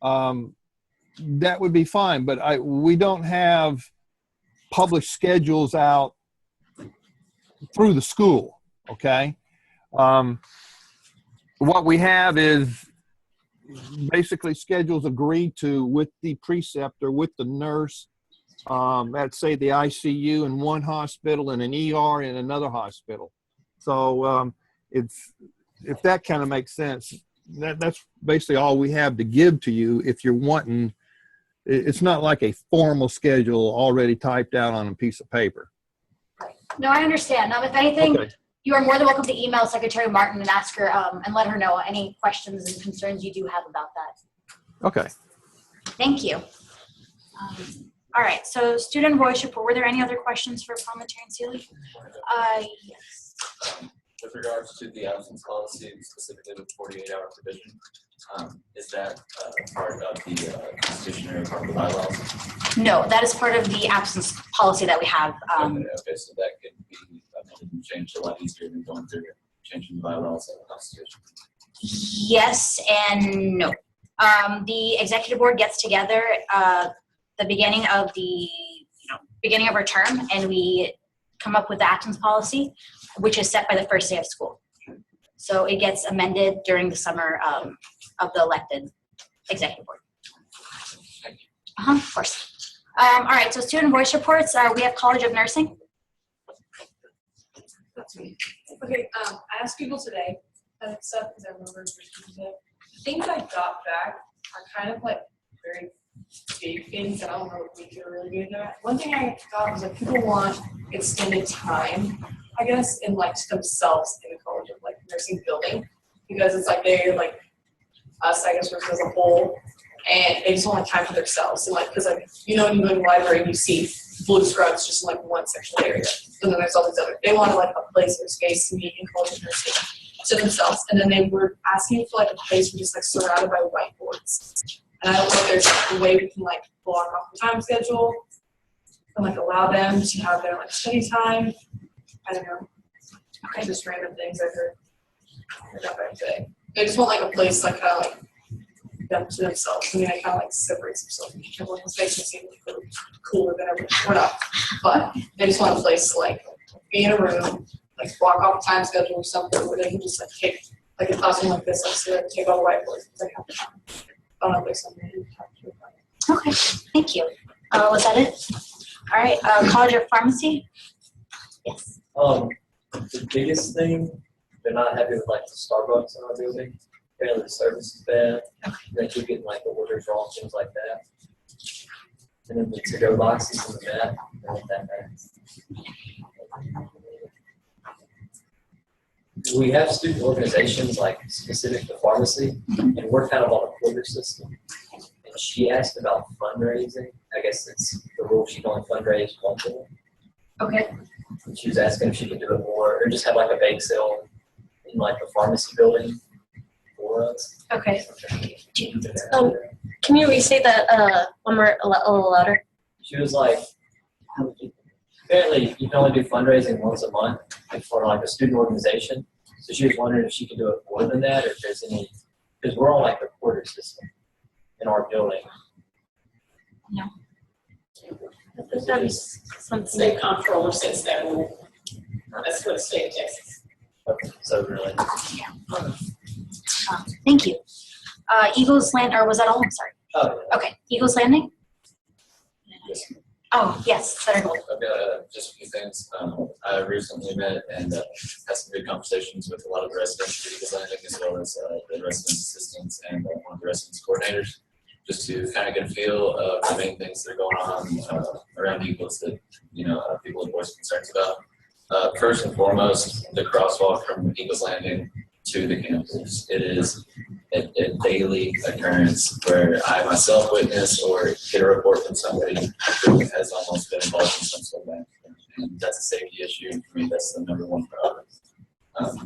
that would be fine. But we don't have published schedules out through the school, okay? What we have is basically schedules agreed to with the preceptor, with the nurse, at say the ICU in one hospital and an ER in another hospital. So if that kind of makes sense, that's basically all we have to give to you if you're wanting. It's not like a formal schedule already typed out on a piece of paper. No, I understand. If anything, Okay. you are more than welcome to email Secretary Martin and ask her and let her know any questions and concerns you do have about that. Okay. Thank you. All right, so student voice report. Were there any other questions for Parliamentarian Sealy? Yes. With regards to the absence policy, specifically the 48-hour provision, is that part of the Constitution or part of the bylaws? No, that is part of the absence policy that we have. Okay, so that could be amended and changed a lot easier than going through changing the bylaws of the Constitution. Yes and no. The executive board gets together the beginning of beginning of our term, and we come up with the absence policy, which is set by the first day of school. So it gets amended during the summer of the elected executive board. Of course. All right, so student voice reports. We have College of Nursing. That's me. Okay, I asked people today, and stuff because I remember the things I got back are kind of like very big things that I don't know if we could really do that. One thing I got was like people want extended time, I guess, in like themselves in the College of like Nursing building, because it's like they like us, I guess, as a whole, and they just want like time for themselves. And like, because like when you go to the library and you see blue scrubs just in like one sexual area, and then there's all these other. They wanted like a place or space to meet in College of Nursing to themselves, and then they were asking for like a place just like surrounded by whiteboards. And I don't know if there's like, a way we can like block off the time schedule and like allow them to have their like study time. I don't know. Okay, just random things I heard. I got back today. They just want like a place like kind of like them to themselves. I mean, I kind of like separates themselves from everyone's space and seem like really cooler than everyone. We're not, but they just want a place to like be in a room, like block off a time schedule or something where they can just like take like a classroom like this, like sit there and take all the whiteboards and like have the time. I don't know if there's something you have to about. Okay, thank you. Was that it? All right, College of Pharmacy? Yes. The biggest thing, they're not happy with like the Starbucks in our building. Apparently the service is bad. They keep getting like the orders wrong, things like that. And then the to-go boxes in the back, not that bad. We have student organizations like specific to pharmacy, and we're kind of on a quarter system. And she asked about fundraising. I guess it's the rule she can only fundraise once a month. Okay. And she was asking if she could do it more, or just have like a bake sale in like the pharmacy building for us. Okay. Can you restate that one more a little louder? She was like, apparently you can only do fundraising once a month for like a student organization. So she was wondering if she could do it more than that, or if there's any, because we're on like the quarter system in our building. No. I think that's something. State comptroller says that rule. That's for the state of Texas. Okay, so really. Thank you. Eagles Land, or was that all? I'm sorry. Oh, Okay, Eagles Landing? Yes. Oh, yes, Senator Gold. I've got just a few things. I recently met and had some good conversations with a lot of the residents of Eagles Landing, as well as the resident assistants and one of the residence coordinators, just to kind of get a feel of the main things that are going on around Eagles that people have voiced concerns about. First and foremost, the crosswalk from Eagles Landing to the campus. It is a daily occurrence where I myself witness or get a report from somebody who has almost been involved in some sort of accident. And that's a safety issue, and for me, that's the number one priority.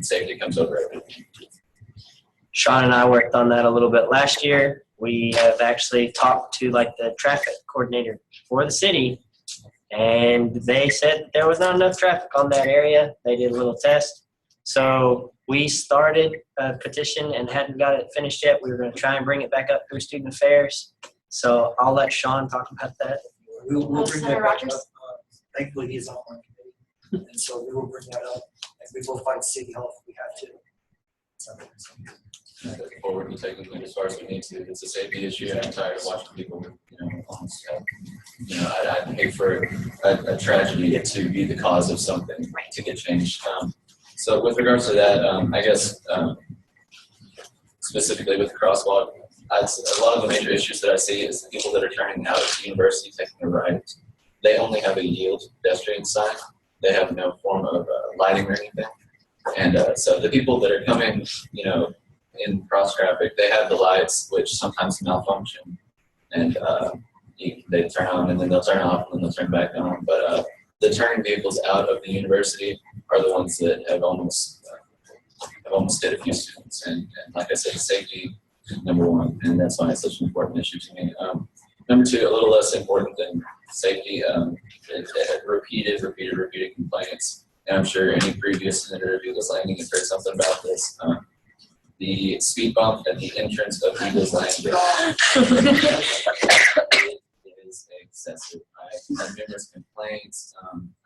Safety comes over everything. Sean and I worked on that a little bit last year. We have actually talked to like the traffic coordinator for the city, and they said there was not enough traffic on that area. They did a little test. So we started a petition and hadn't got it finished yet. We were going to try and bring it back up through student affairs. So I'll let Sean talk about that. We'll bring Senator that back Rogers? up. Thankfully, he's on our committee, and so we will bring that up, and we will fight City Hall if we have to. So, Looking forward to taking it as far as we need to. It's a safety issue, and I'm tired of watching people, almost, I'd hate for a tragedy to be the cause of something to get changed. So with regards to that, I guess specifically with the crosswalk, a lot of the major issues that I see is the people that are turning out of the university taking a right. They only have a yield pedestrian sign. They have no form of lighting or anything. And so the people that are coming, in cross traffic, they have the lights, which sometimes malfunction, and they turn on and then they'll turn off and then they'll turn back on. But the turning vehicles out of the university are the ones that have almost hit a few students. And like I said, safety number one, and that's why it's such an important issue to me. Number two, a little less important than safety, repeated complaints. And I'm sure any previous senator of Eagles Landing has heard something about this. The speed bump at the entrance of Eagles Landing is excessive. I've had numerous complaints.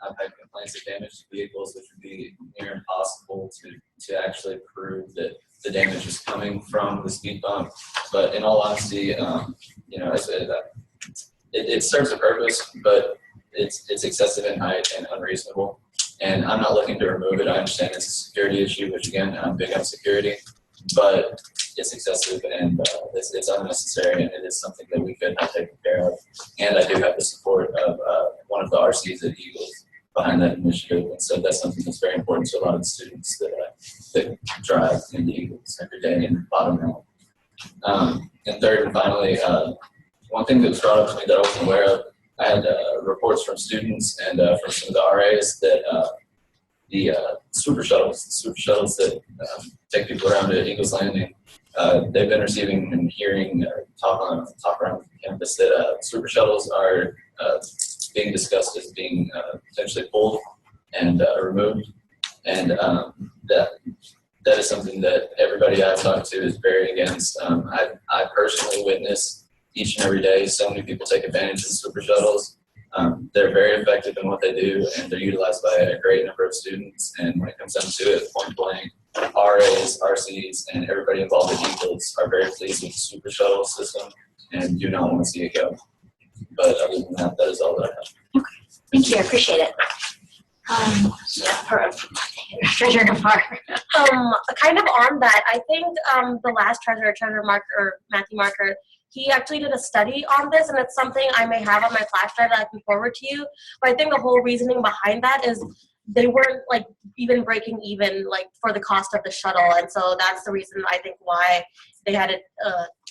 I've had complaints of damage to vehicles, which would be near impossible to actually prove that the damage is coming from the speed bump. But in all honesty, it serves a purpose, but it's excessive in height and unreasonable. And I'm not looking to remove it. I understand it's a security issue, which again, I'm big on security, but it's excessive and it's unnecessary, and it is something that we could have taken care of. And I do have the support of one of the RCs at Eagles behind that initiative, and so that's something that's very important to a lot of the students that drive into Eagles every day and bottom out. And third and finally, one thing that was brought up to me that I wasn't aware of, I had reports from students and from some of the RAs that the super shuttles that take people around to Eagles Landing, they've been receiving and hearing talk around campus that super shuttles are being discussed as being potentially pulled and removed, and that is something that everybody I've talked to is very against. I personally witness each and every day so many people take advantage of the super shuttles. They're very effective in what they do, and they're utilized by a great number of students. And when it comes down to it, point blank, RAs, RCs, and everybody involved in Eagles are very pleased with the super shuttle system and do not want to see it go. But other than that, that is all that I have. Okay, thank you, I appreciate it. For treasurer Navarre. Kind of on that, I think the last treasurer Marker, Matthew Marker, he actually did a study on this, and it's something I may have on my flash drive that I can forward to you. But I think the whole reasoning behind that is they weren't like even breaking even like for the cost of the shuttle, and so that's the reason I think why they had it.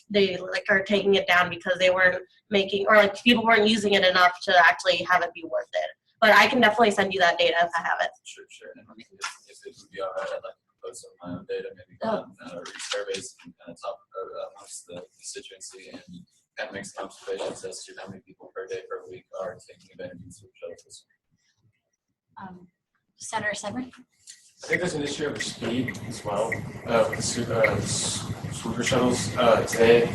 They like are taking it down because they weren't making, or like people weren't using it enough to actually have it be worth it. But I can definitely send you that data if I have it. Sure. And if it would be all right, I'd like to propose some of my own data, maybe surveys and kind of talk amongst the constituency and kind of make some observations as to how many people per day per week are taking advantage of super shuttles. Senator Severin? I think there's an issue of speed as well with the super shuttles. Today,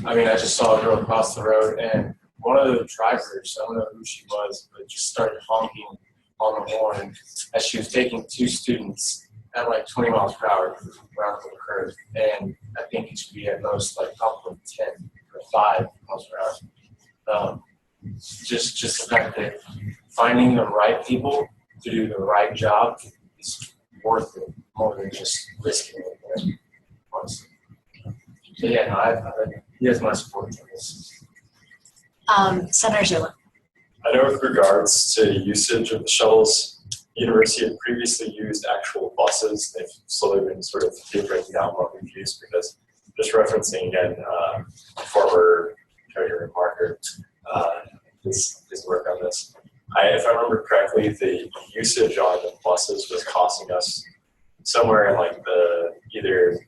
I mean, I just saw a girl across the road, and one of the drivers, I don't know who she was, but just started honking on the horn as she was taking 2 students at like 20 miles per hour around the curve. And I think it should be at most like probably 10 or 5 miles per hour. Just the fact that finding the right people to do the right job is worth it more than just risking it, honestly. So yeah, no, he has my support for this. Senator Zula. I know with regards to usage of the shuttles, the university had previously used actual buses. They've slowly been sort of tapering down what we've used because just referencing again, former treasurer Marker, his work on this. If I remember correctly, the usage on the buses was costing us somewhere in like the either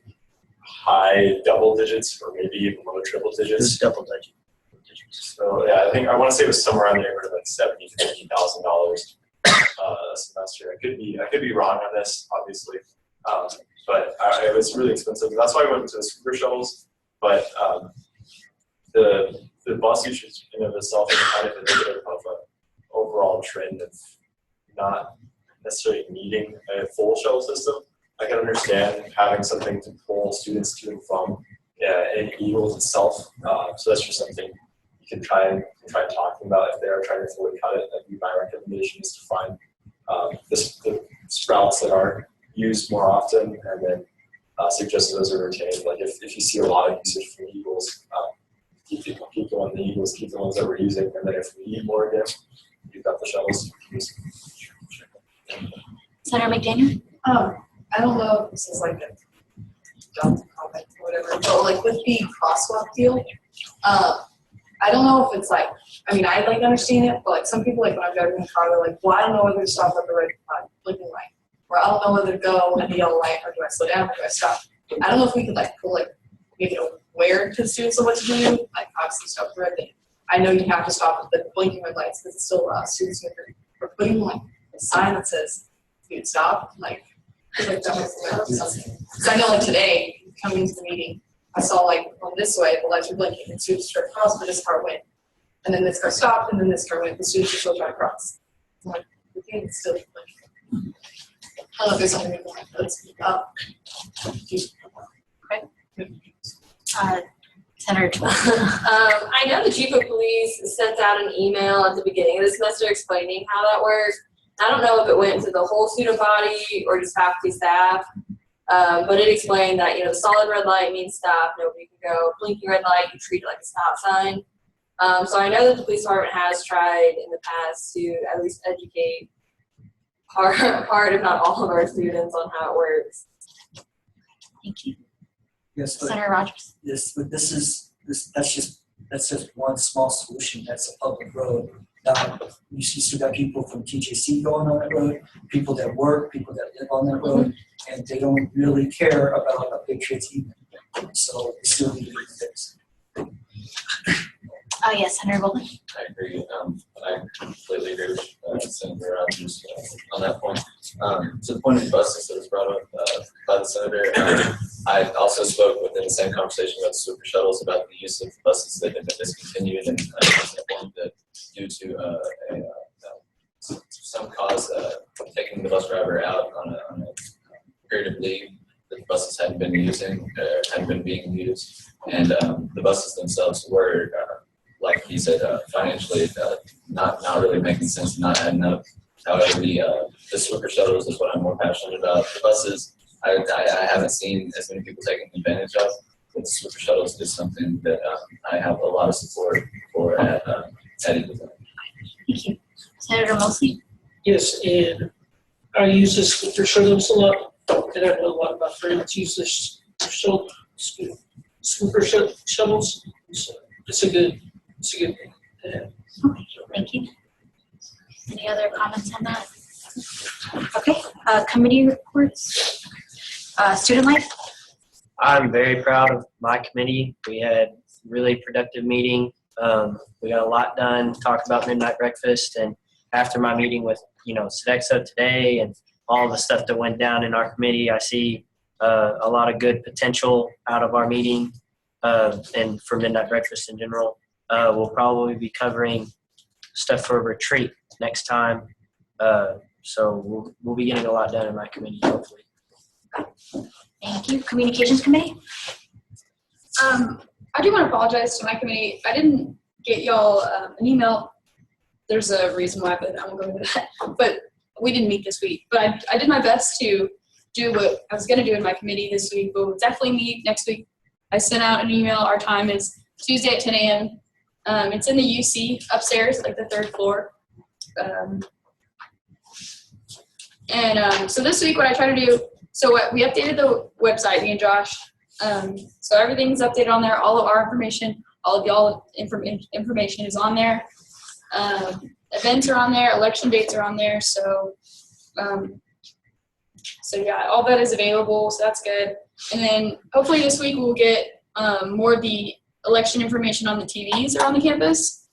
high double digits or maybe even low triple digits. Double digits. So yeah, I want to say it was somewhere on the neighborhood of like $70,000 to $80,000 a semester. I could be wrong on this, obviously, but it was really expensive. That's why I went to the super shuttles. But the bus usage in and of itself is kind of indicative of an overall trend of not necessarily needing a full shuttle system. I can understand having something to pull students to and from in Eagles itself. So that's just something you can try and talking about if they are trying to fully cut it. That'd be my recommendation is to find the routes that are used more often and then suggest those are retained. Like if you see a lot of usage from Eagles, keep the ones the Eagles, keep the ones that we're using, and then if we need more again, you've got the shuttles. Senator McDaniel? I don't know if this is like a dumb comment or whatever, but like with the crosswalk deal, I don't know if it's like, I mean, I like understand it, but like some people like when I'm driving in the car, they're like, well, I don't know whether to stop at the red blinking light, or I don't know whether to go at the yellow light, or do I slow down, or do I stop? I don't know if we could make it aware to students of what to do, like obviously stop at the red light. I know you have to stop at the blinking red lights because it's still students are putting like a sign that says, dude, stop, like that was something. Because I know like today, coming into the meeting, I saw like on this way, the lights were blinking and students tried to cross, but this car went. And then this car stopped and then this car went. The students are still trying to cross. I'm like, okay, it's still blinking. I don't know if there's something we can like, let's speak up. Senator Twell. I know the chief of police sent out an email at the beginning of the semester explaining how that works. I don't know if it went to the whole student body or just faculty staff, but it explained that, the solid red light means stop, nobody can go. Blinking red light, you treat it like a stop sign. So I know that the police department has tried in the past to at least educate part, if not all of our students on how it works. Thank you. Yes, but Senator Rogers. that's just one small solution. That's a public road. Now, you still got people from TJC going on that road, people that work, people that live on that road, and they don't really care about a Patriots even. So we still need to be fixed. Yes, Senator Bowman. I agree. I completely agree with Senator Rogers on that point. To the point of the buses that was brought up by the senator, I also spoke within the same conversation about the super shuttles about the use of buses that have been discontinued and informed that due to some cause taking the bus driver out on a period of leave that the buses hadn't been being used, and the buses themselves were. Like he said, financially not really making sense, not adding up. However, the the Swiffer shuttles is what I'm more passionate about. The buses, I haven't seen as many people taking advantage of. But the Swiffer shuttles is something that I have a lot of support for at Eagle. Thank you. Senator Mosley? Yes, and I use this Swiffer shuttles a lot, and I know a lot of my friends use this Swiffer shuttles. So it's a good thing to have. Okay, thank you. Any other comments on that? Okay, committee reports. Student life? I'm very proud of my committee. We had a really productive meeting. We got a lot done, talked about midnight breakfast, and after my meeting with, Sodexo today and all the stuff that went down in our committee, I see a lot of good potential out of our meeting and for midnight breakfast in general. We'll probably be covering stuff for a retreat next time. So we'll be getting a lot done in my committee, hopefully. Thank you. Communications committee? I do want to apologize to my committee. I didn't get y'all an email. There's a reason why, but I won't go into that. But we didn't meet this week. But I did my best to do what I was going to do in my committee this week, but we'll definitely meet next week. I sent out an email. Our time is Tuesday at 10 a.m. It's in the UC upstairs, like the third floor. So this week what I try to do, we updated the website, me and Josh. So everything's updated on there. All of our information, all of y'all information is on there. Events are on there. Election dates are on there. So yeah, all that is available. So that's good. And then hopefully this week we'll get more of the election information on the TVs around the campus.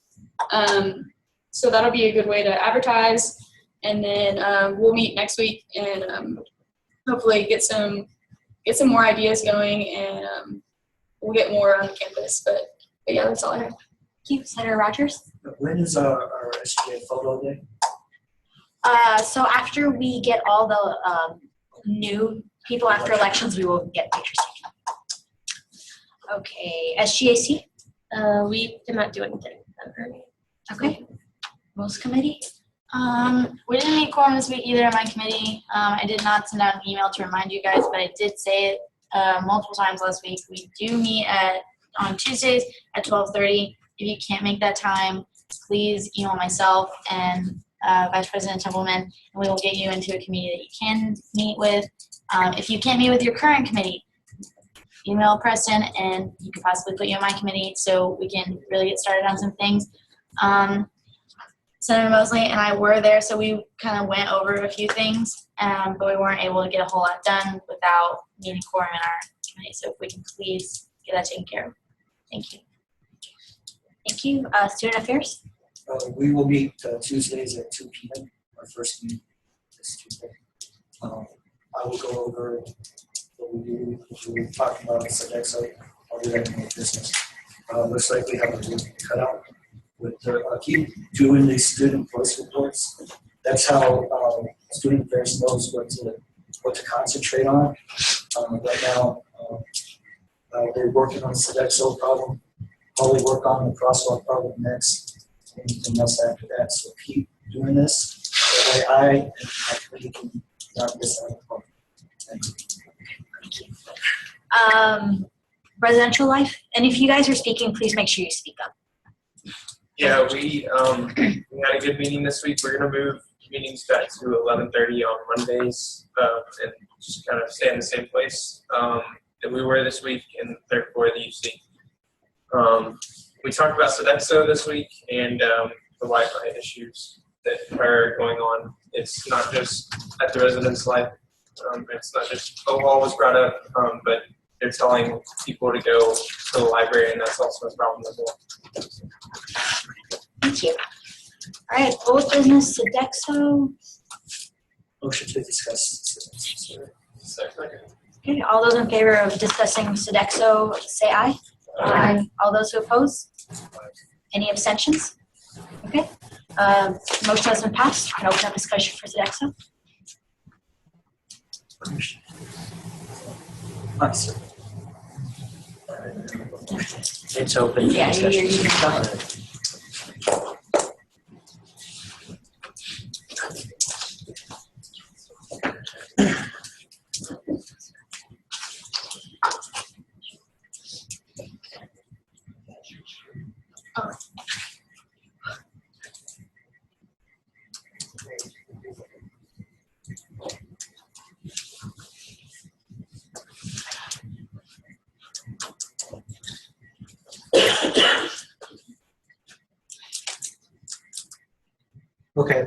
So that'll be a good way to advertise. And then we'll meet next week and hopefully get some more ideas going, and we'll get more on the campus. But yeah, that's all I have. Thank you. Senator Rogers? When is our SGA photo day? So after we get all the new people after elections, we will get pictures taken. Okay, SGAC? We did not do anything. Okay. Rules committee? We didn't meet quorum this week either in my committee. I did not send out an email to remind you guys, but I did say it multiple times last week. We do meet on Tuesdays at 12:30. If you can't make that time, please email myself and Vice President Templeman, and we will get you into a committee that you can meet with. If you can't meet with your current committee, email Preston, and he could possibly put you in my committee so we can really get started on some things. Senator Mosley and I were there, so we kind of went over a few things, but we weren't able to get a whole lot done without meeting quorum in our committee. So if we can please get that taken care of. Thank you. Thank you. Student Affairs? We will meet Tuesdays at 2 p.m. Our first meeting this Tuesday. I will go over what we do. We'll talk about Sodexo. I'll do that in my business. Looks like we have a good cutout. Keep doing these student voice reports. That's how student affairs knows what to concentrate on. Right now, we're working on the Sodexo problem. Probably work on the crosswalk problem next. Anything else after that. So keep doing this. That way I and my committee can not miss out on the problem. Thank you. Residential life? And if you guys are speaking, please make sure you speak up. Yeah, we had a good meeting this week. We're gonna move meetings back to 11:30 on Mondays and just kind of stay in the same place that we were this week in the third floor of the UC. We talked about Sodexo this week and the Wi-Fi issues that are going on. It's not just at the residence life. It's not just hall was brought up, but they're telling people to go to the library, and that's also a problem as well. Thank you. All right, old business, Sodexo. Motion to discuss. Okay, all those in favor of discussing Sodexo, say aye. Aye. All those who oppose? Any abstentions? Okay. Motion has been passed. Can open up discussion for Sodexo. It's open. Yeah, discussion. you can go. Okay,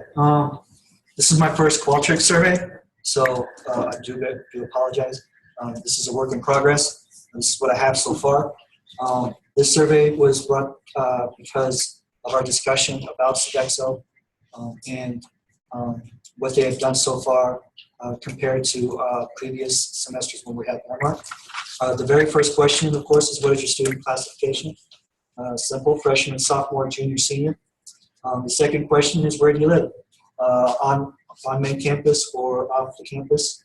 this is my first Qualtrics survey, so I do apologize. This is a work in progress. This is what I have so far. This survey was run because of our discussion about Sodexo and what they have done so far compared to previous semesters when we had Landmark. The very first question, of course, is what is your student classification? Simple, freshman, sophomore, junior, senior. The second question is, where do you live? On main campus or off the campus?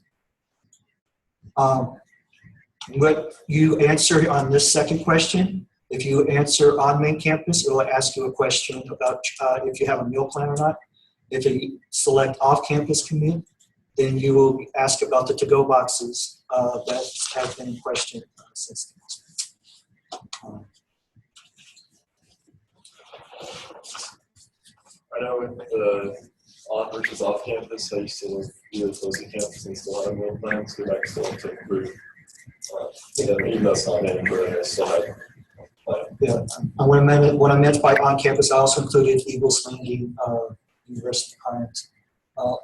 What you answer on this second question, if you answer on main campus, it will ask you a question about if you have a meal plan or not. If you select off-campus commute, then you will be asked about the to-go boxes that have been in question since then. I know with the on versus off campus, I used to live really close to campus and still had a meal plan, so I still have to improve. Even though it's not mandatory, I still have. Yeah, what I meant by on campus, I also included Eagles Landing, University Pines,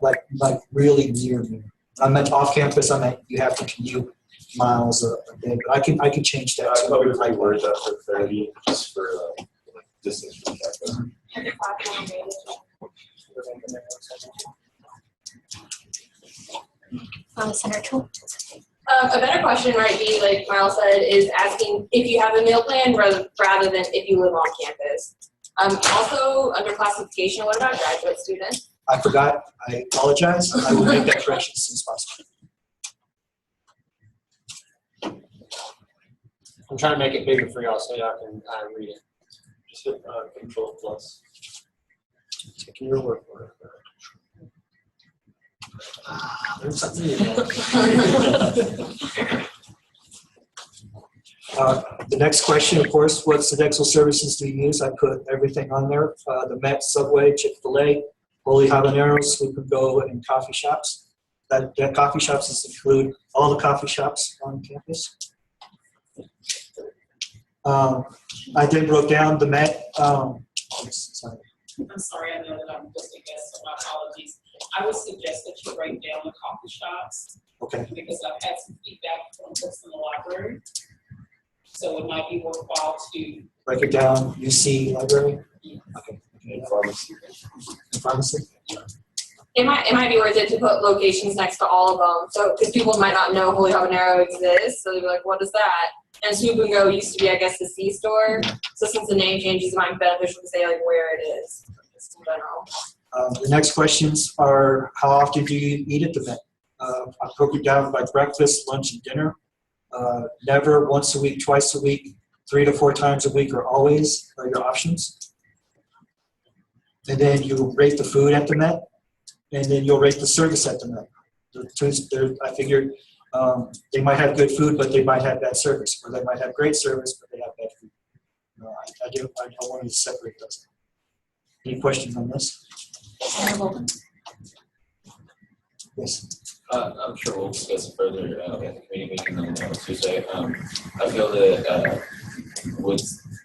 like really near me. When I meant off campus, I meant you have to commute miles a day. But I can change that. I probably reword that for 30 just for distance from campus. Senator Tool. A better question might be, like Miles said, is asking if you have a meal plan rather than if you live on campus. Also, under classification, what about graduate students? I forgot. I apologize. I will make that correction as soon as possible. I'm trying to make it bigger for y'all so y'all can read it. Just hit Control plus. Taking your word for it. There's something in there. The next question, of course, what Sodexo services do you use? I put everything on there. The Met, Subway, Chick-fil-A, Holy Habaneros, Sleep and Go, and coffee shops. That coffee shops include all the coffee shops on campus. I then wrote down the Met. Sorry. I'm sorry, I know that I'm just a guest, so my apologies. I would suggest that you write down the coffee shops. Okay. Because I've had some feedback from folks in the library. So it might be worthwhile to Break it down. UC library. Yeah. Okay. And pharmacy. And pharmacy. It might be worth it to put locations next to all of them. So, because people might not know Holy Habanero exists, so they'd be like, what is that? And Swoop and Go used to be, I guess, the C store. So since the name changes, it might be beneficial to say like where it is, just in general. The next questions are, how often do you eat at the Met? I broke it down by breakfast, lunch, and dinner. Never, once a week, twice a week, 3 to 4 times a week, or always are your options. And then you rate the food at the Met, and then you'll rate the service at the Met. I figured they might have good food, but they might have bad service, or they might have great service, but they have bad food. I wanted to separate those. Any questions on this? Yes. I'm sure we'll discuss it further in the committee meeting on Tuesday. I feel that with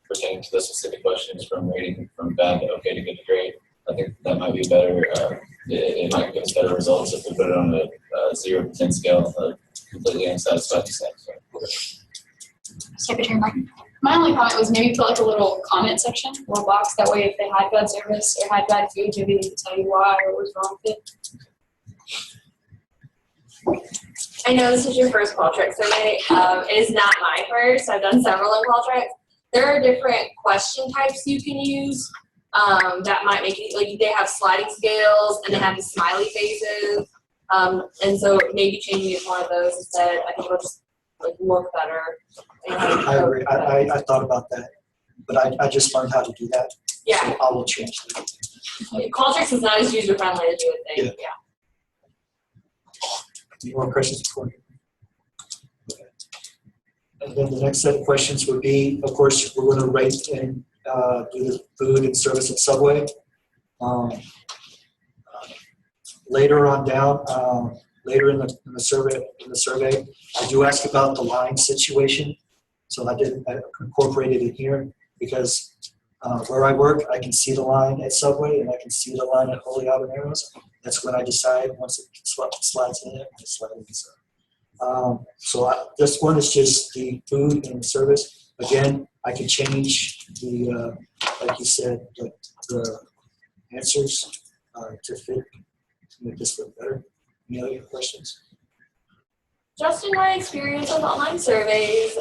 pertaining to the specific questions from rating from bad to okay to good to great, I think that might be better. It might give us better results if we put it on a 0 to 10 scale, completely unsatisfied to say. Secretary Martin. My only comment was maybe put like a little comment section or box. That way, if they had bad service or had bad food, maybe they could tell you why or what was wrong with it. I know this is your first Qualtrics survey. It is not my first. I've done several in Qualtrics. There are different question types you can use that might make it, like they have sliding scales and they have the smiley faces. And so maybe changing it to one of those instead, I think it'll just like look better. I agree. I thought about that, but I just learned how to do that. Yeah. So I will change that. Qualtrics is not as user friendly as you would think. Yeah. Any more questions before? Okay. And then the next set of questions would be, of course, we're going to rate and do the food and service at Subway. Later on down, later in the survey, I do ask about the line situation. So I incorporated it here because where I work, I can see the line at Subway and I can see the line at Holy Habaneros. That's when I decide once it slides in, I slide in. This one is just the food and service. Again, I can change the, like you said, the answers to fit, to make this look better. Any other questions? Just in my experience with online surveys,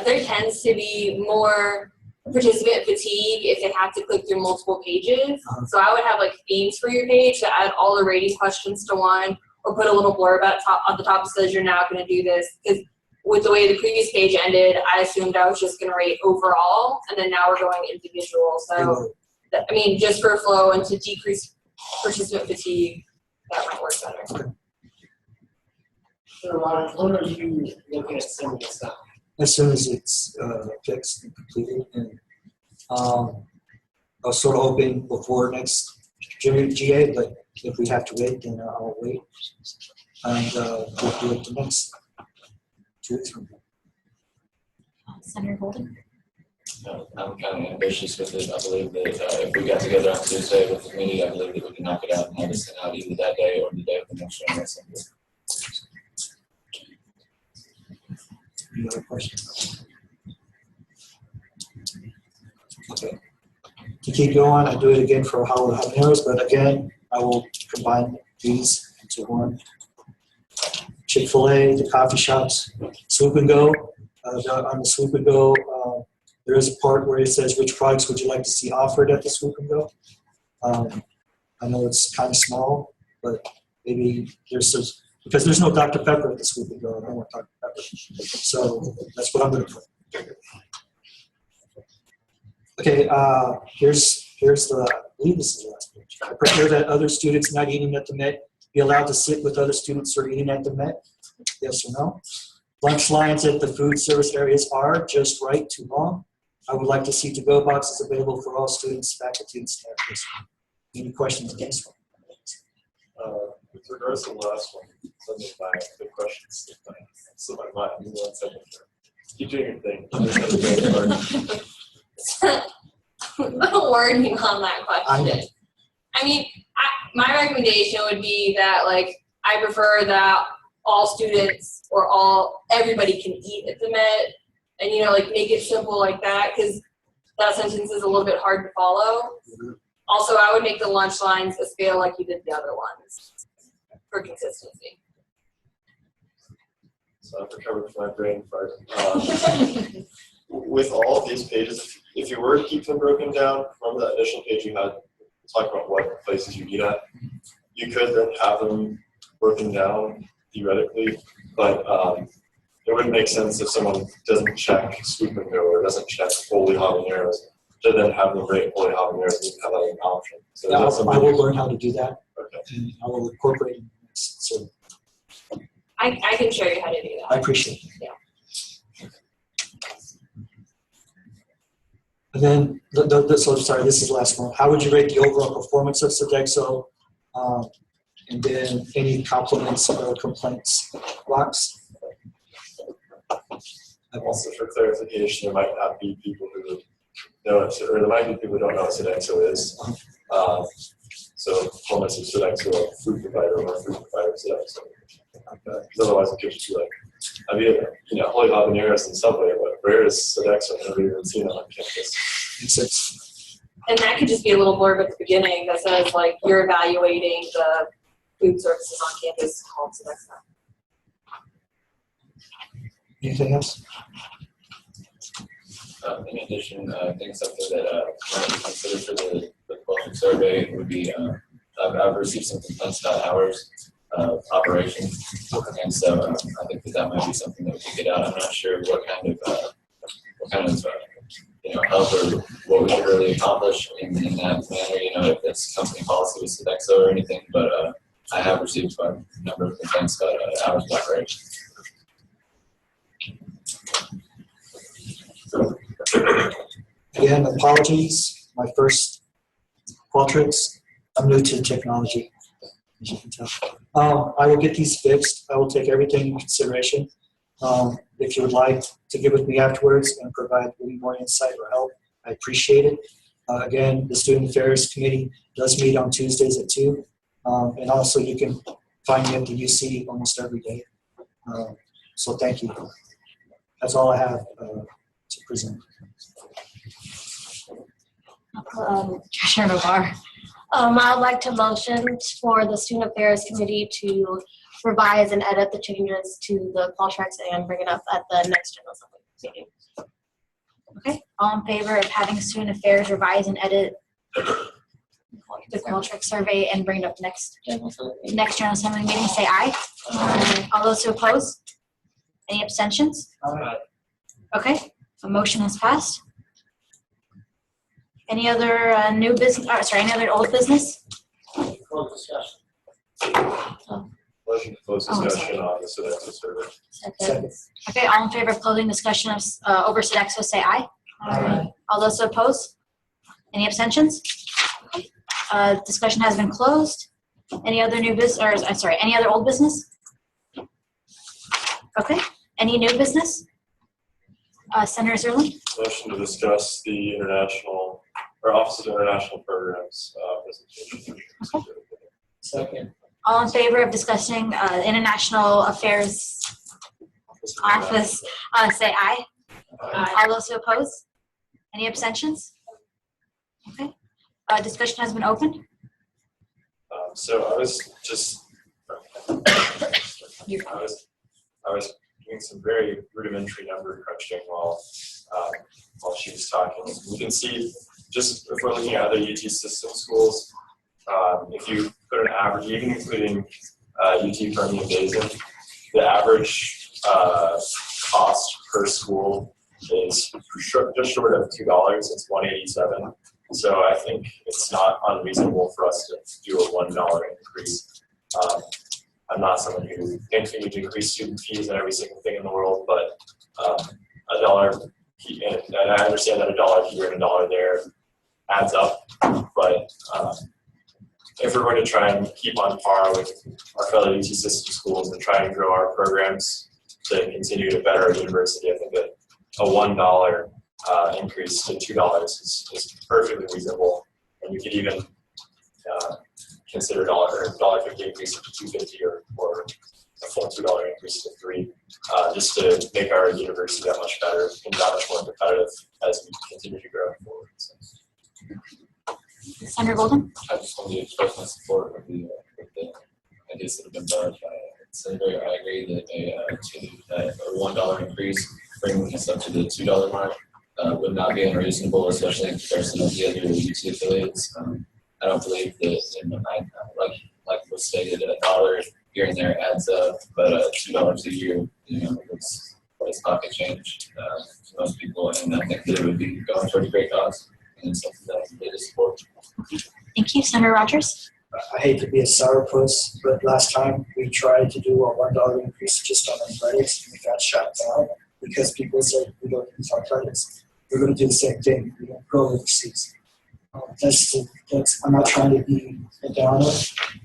there tends to be more participant fatigue if they have to click through multiple pages. So I would have like themes for your page to add all the rating questions to one, or put a little blurb at the top that says you're now going to do this. Because with the way the previous page ended, I assumed I was just going to rate overall, and then now we're going individual. So, I mean, just for flow and to decrease participant fatigue, that might work better. So, when are you looking at sending this out? As soon as it's fixed and completed, and I was sort of hoping before next GA, but if we have to wait, then I'll wait, and we'll do it the next 2 weeks from now. Senator Golden? No, I'm kind of ambitious with it. I believe that if we got together on Tuesday with the committee, I believe that we can knock it out and have it sent out either that day or the day of the next general assembly. Any other questions? Okay. To keep going, I do it again for Howard Habaneros, but again, I will combine these into one. Chick-fil-A, the coffee shops, Swoop and Go. On the Swoop and Go, there is a part where it says which products would you like to see offered at the Swoop and Go. I know it's kind of small, but maybe because there's no Dr. Pepper at the Swoop and Go. I don't want Dr. Pepper. So that's what I'm going to put. Okay, here's the, I believe this is the last page. I prefer that other students not eating at the Met be allowed to sit with other students who are eating at the Met. Yes or no? Lunch lines at the food service areas are just right, too long. I would like to see to-go boxes available for all students, faculty, and staff. Any questions against one? With regards to the last one, something my the questions slipped my mind. Give me 1 second. Keep doing your thing. The wording on that question. I mean, my recommendation would be that, like, I prefer that all students or everybody can eat at the Met, and, you know, like, make it simple like that, because that sentence is a little bit hard to follow. Also, I would make the lunch lines a scale like you did the other ones for consistency. So I've recovered from my brain fart. With all of these pages, if you were to keep them broken down, remember that initial page you had talking about what places you eat at? You could then have them broken down theoretically, but it wouldn't make sense if someone doesn't check Swoop and Go or doesn't check Holy Habaneros to then have them rate Holy Habaneros and have that as an option. So Yeah, I will learn how to do that. Okay. And I will incorporate it. So I can show you how to do that. I appreciate it. Yeah. And then, so sorry, this is the last one. How would you rate the overall performance of Sodexo? And then any compliments or complaints box? Also, for clarification, there might not be people who know it, or there might be people who don't know what Sodexo is. So, comments of Sodexo, a food provider or a food provider of Sodexo. Because otherwise, it could just be like, I mean, you know, Holy Habaneros and Subway, but where is Sodexo? I've never even seen it on campus. And that could just be a little blurb at the beginning that says, like, you're evaluating the food services on campus called Sodexo. Anything else? In addition, I think something that might be considered for the culture survey would be I've received some complaints about hours of operation, and so I think that might be something that we could get out. I'm not sure what kind of you know, help or what we could really accomplish in that manner. You know, if it's company policy with Sodexo or anything, but I have received a number of complaints about hours of operation. Again, apologies, my first Qualtrics, I'm new to technology, as you can tell. I will get these fixed. I will take everything into consideration. If you would like to get with me afterwards and provide any more insight or help, I appreciate it. Again, the Student Affairs Committee does meet on Tuesdays at 2. And also you can find me at the UC almost every day. So thank you. That's all I have to present. Commissioner Navarre. I would like to motion for the Student Affairs Committee to revise and edit the changes to the Qualtrics and bring it up at the next General Assembly meeting. Okay, all in favor of having Student Affairs revise and edit the Qualtrics survey and bring it up next General Assembly meeting, say aye. Aye. All those who oppose? Any abstentions? Okay, the motion has passed. Any other new business, any other old business? Motion to close Oh, I'm discussion on the Sodexo survey. Second. Okay, all in favor of closing discussion of over Sodexo, say aye. Aye. All those who oppose? Any abstentions? Discussion has been closed. Any other new business, or I'm sorry, any other old business? Okay, any new business? Senator Zerlin? Motion to discuss the Office of International Programs presentation. Okay. Second. All in favor of discussing International Affairs Office, say aye. Aye. All those who oppose? Any abstentions? Okay, discussion has been opened. So I was just, I was doing some very rudimentary number crunching while she was talking. You can see, just if we're looking at other UT system schools, if you put an average, even including UT Permian Basin, the average cost per school is just short of $2. It's $1.87. So I think it's not unreasonable for us to do a $1 increase. I'm not someone who thinks we need to increase student fees and every single thing in the world, but a dollar, and I understand that a dollar here and a dollar there adds up, but if we're going to try and keep on par with our fellow UT system schools and try and grow our programs to continue to better our university, I think that a $1 increase to $2 is perfectly reasonable, and you could even consider $1.50 increase to $2.50 or a full $2 increase to $3, just to make our university that much better and that much more competitive as we continue to grow forward. So. Senator Golden? I just want to express my support of the ideas that have been brought by Senator. I agree that a $1 increase, bringing us up to the $2 mark, would not be unreasonable, especially in comparison to the other UT affiliates. I don't believe that, like was stated, a dollar here and there adds up, but $2 a year, it's pocket change to most people, and I think that it would be going toward a great cause and something that they just support. Thank you. Senator Rogers? I hate to be a sourpuss, but last time we tried to do a $1 increase just on athletics, and we got shot down because people said we don't use athletics. We're going to do the same thing. We don't go overseas. I'm not trying to be a downer,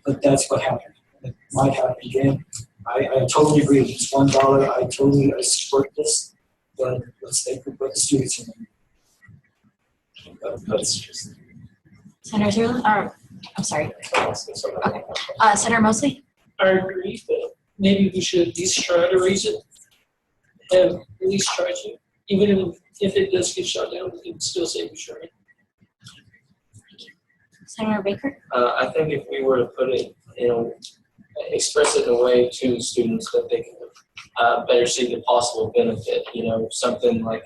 but that's what happened. It might happen again. I totally agree. It's $1. I support this, but let's take the students in. That's just. Senator Zerlin? I'm sorry. Okay. Senator Mosley? I agree that maybe we should at least try to raise it. Have at least try to. Even if it does get shut down, we can still say we tried. Senator Baker? I think if we were to put it, express it in a way to students that they can better see the possible benefit, something like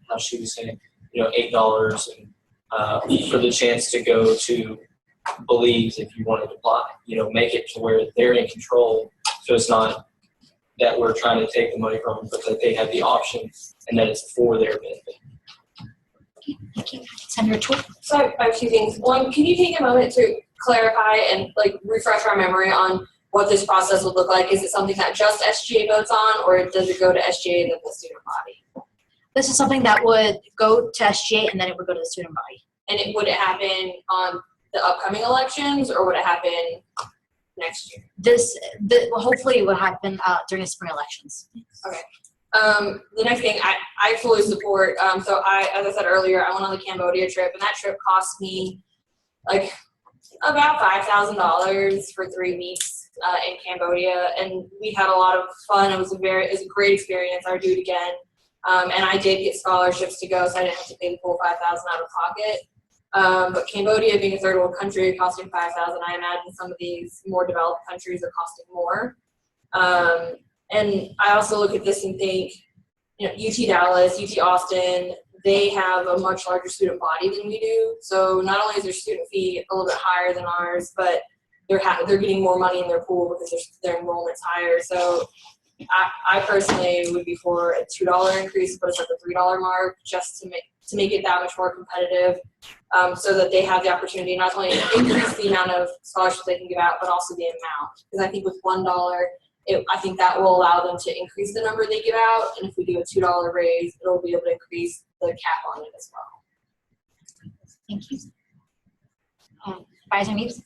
how she was saying, $8 and for the chance to go to Belize if you wanted to apply, make it to where they're in control. So it's not that we're trying to take the money from them, but that they have the option and that it's for their benefit. Thank you. Senator Choi? So I have two things. One, can you take a moment to clarify and refresh our memory on what this process would look like? Is it something that just SGA votes on, or does it go to SGA and then the student body? This is something that would go to SGA and then it would go to the student body. And would it happen on the upcoming elections, or would it happen next year? Hopefully it will happen during the spring elections. Okay. The next thing I fully support. So as I said earlier, I went on the Cambodia trip, and that trip cost me like about $5,000 for 3 weeks in Cambodia, and we had a lot of fun. It was a great experience. I would do it again. And I did get scholarships to go, so I didn't have to pay the full $5,000 out of pocket. But Cambodia, being a third world country, costing $5,000, I imagine some of these more developed countries are costing more. And I also look at this and think, UT Dallas, UT Austin, they have a much larger student body than we do. So not only is their student fee a little bit higher than ours, but they're getting more money in their pool because their enrollment's higher. So I personally would be for a $2 increase, put us at the $3 mark, just to make it that much more competitive, so that they have the opportunity not only to increase the amount of scholarships they can give out, but also the amount. Because I think with $1, I think that will allow them to increase the number they give out, and if we do a $2 raise, it'll be able to increase the cap on it as well. Thank you. Advisor Neves?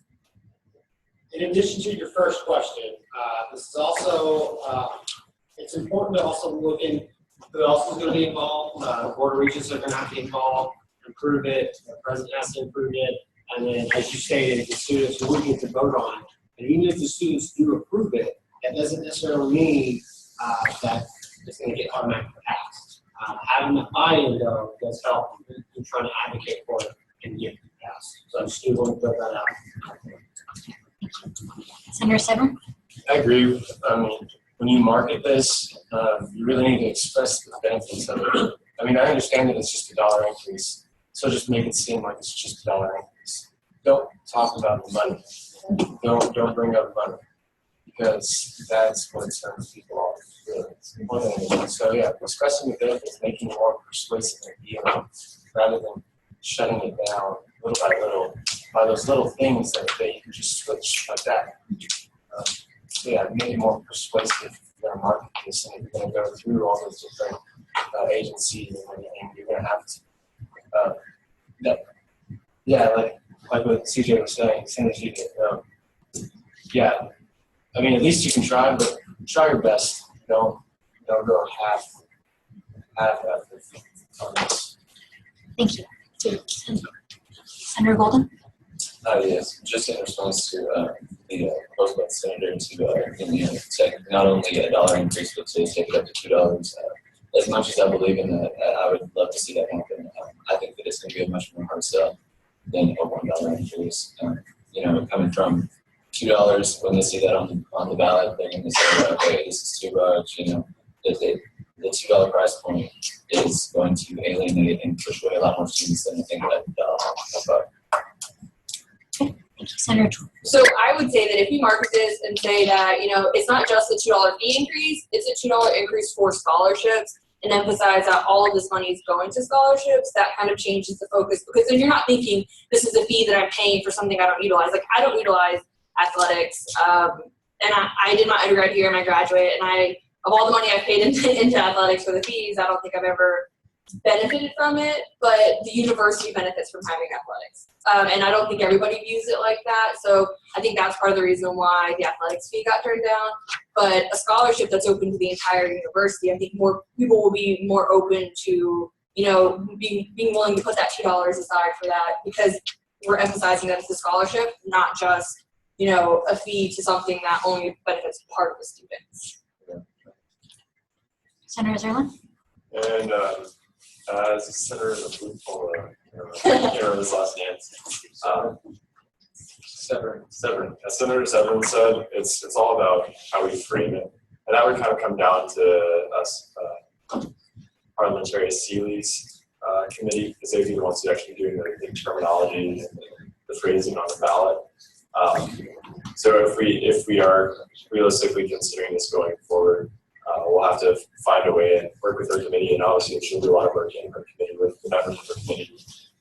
In addition to your first question, this is also, it's important to also look in who else is going to be involved. Board of Regents are going to have to be involved, improve it, the president has to improve it, and then as you stated, the students will get to vote on it. And even if the students do approve it, that doesn't necessarily mean that it's going to get automatically passed. Having the buy-in, though, does help in trying to advocate for it and get it passed. So I just do want to put that out. Senator Sever? I agree. I mean, when you market this, you really need to express the benefits of it. I mean, I understand that it's just a $1 increase, so just make it seem like it's just a $1 increase. Don't talk about the money. Don't bring up money, because that's what turns people off. Really. So yeah, expressing the benefits, making it more persuasive and appealing, rather than shutting it down little by little by those little things that you can just switch like that. So yeah, make it more persuasive if you're going to market this, and if you're going to go through all those different agencies and everything, you're going to have to. Yeah, like what CJ was saying, synergy. Yeah, I mean, at least you can try, but try your best. Don't go half effort on this. Thank you. Senator Golden? Yes, just in response to the proposal by the senator to take not only a $1 increase, but to take it up to $2. As much as I believe in that, I would love to see that happen. I think that it's going to be a much more hard sell than a $1 increase. Coming from $2, when they see that on the ballot, they're going to say, okay, this is too much. The $2 price point is going to alienate and push away a lot more students than I think that $1. Senator. So I would say that if we market this and say that, it's not just a $2 fee increase, it's a $2 increase for scholarships, and emphasize that all of this money is going to scholarships, that kind of changes the focus, because then you're not thinking this is a fee that I'm paying for something I don't utilize. Like, I don't utilize athletics, and I did my undergrad here and I graduated, and of all the money I've paid into athletics for the fees, I don't think I've ever benefited from it, but the university benefits from having athletics. And I don't think everybody views it like that. So I think that's part of the reason why the athletics fee got turned down. But a scholarship that's open to the entire university, I think more people will be more open to, being willing to put that $2 aside for that, because we're emphasizing that it's a scholarship, not just, a fee to something that only benefits part of the students. Senator Zerlin? And as a senator of the blue polo, I can't remember his last name. Severin. As Senator Severin said, it's all about how we frame it. And that would kind of come down to us, Parliamentary Seeley's committee, because they'd be the ones who actually doing the terminology and the phrasing on the ballot. So if we are realistically considering this going forward, we'll have to find a way and work with our committee, and obviously she'll do a lot of work in her committee with the members of her committee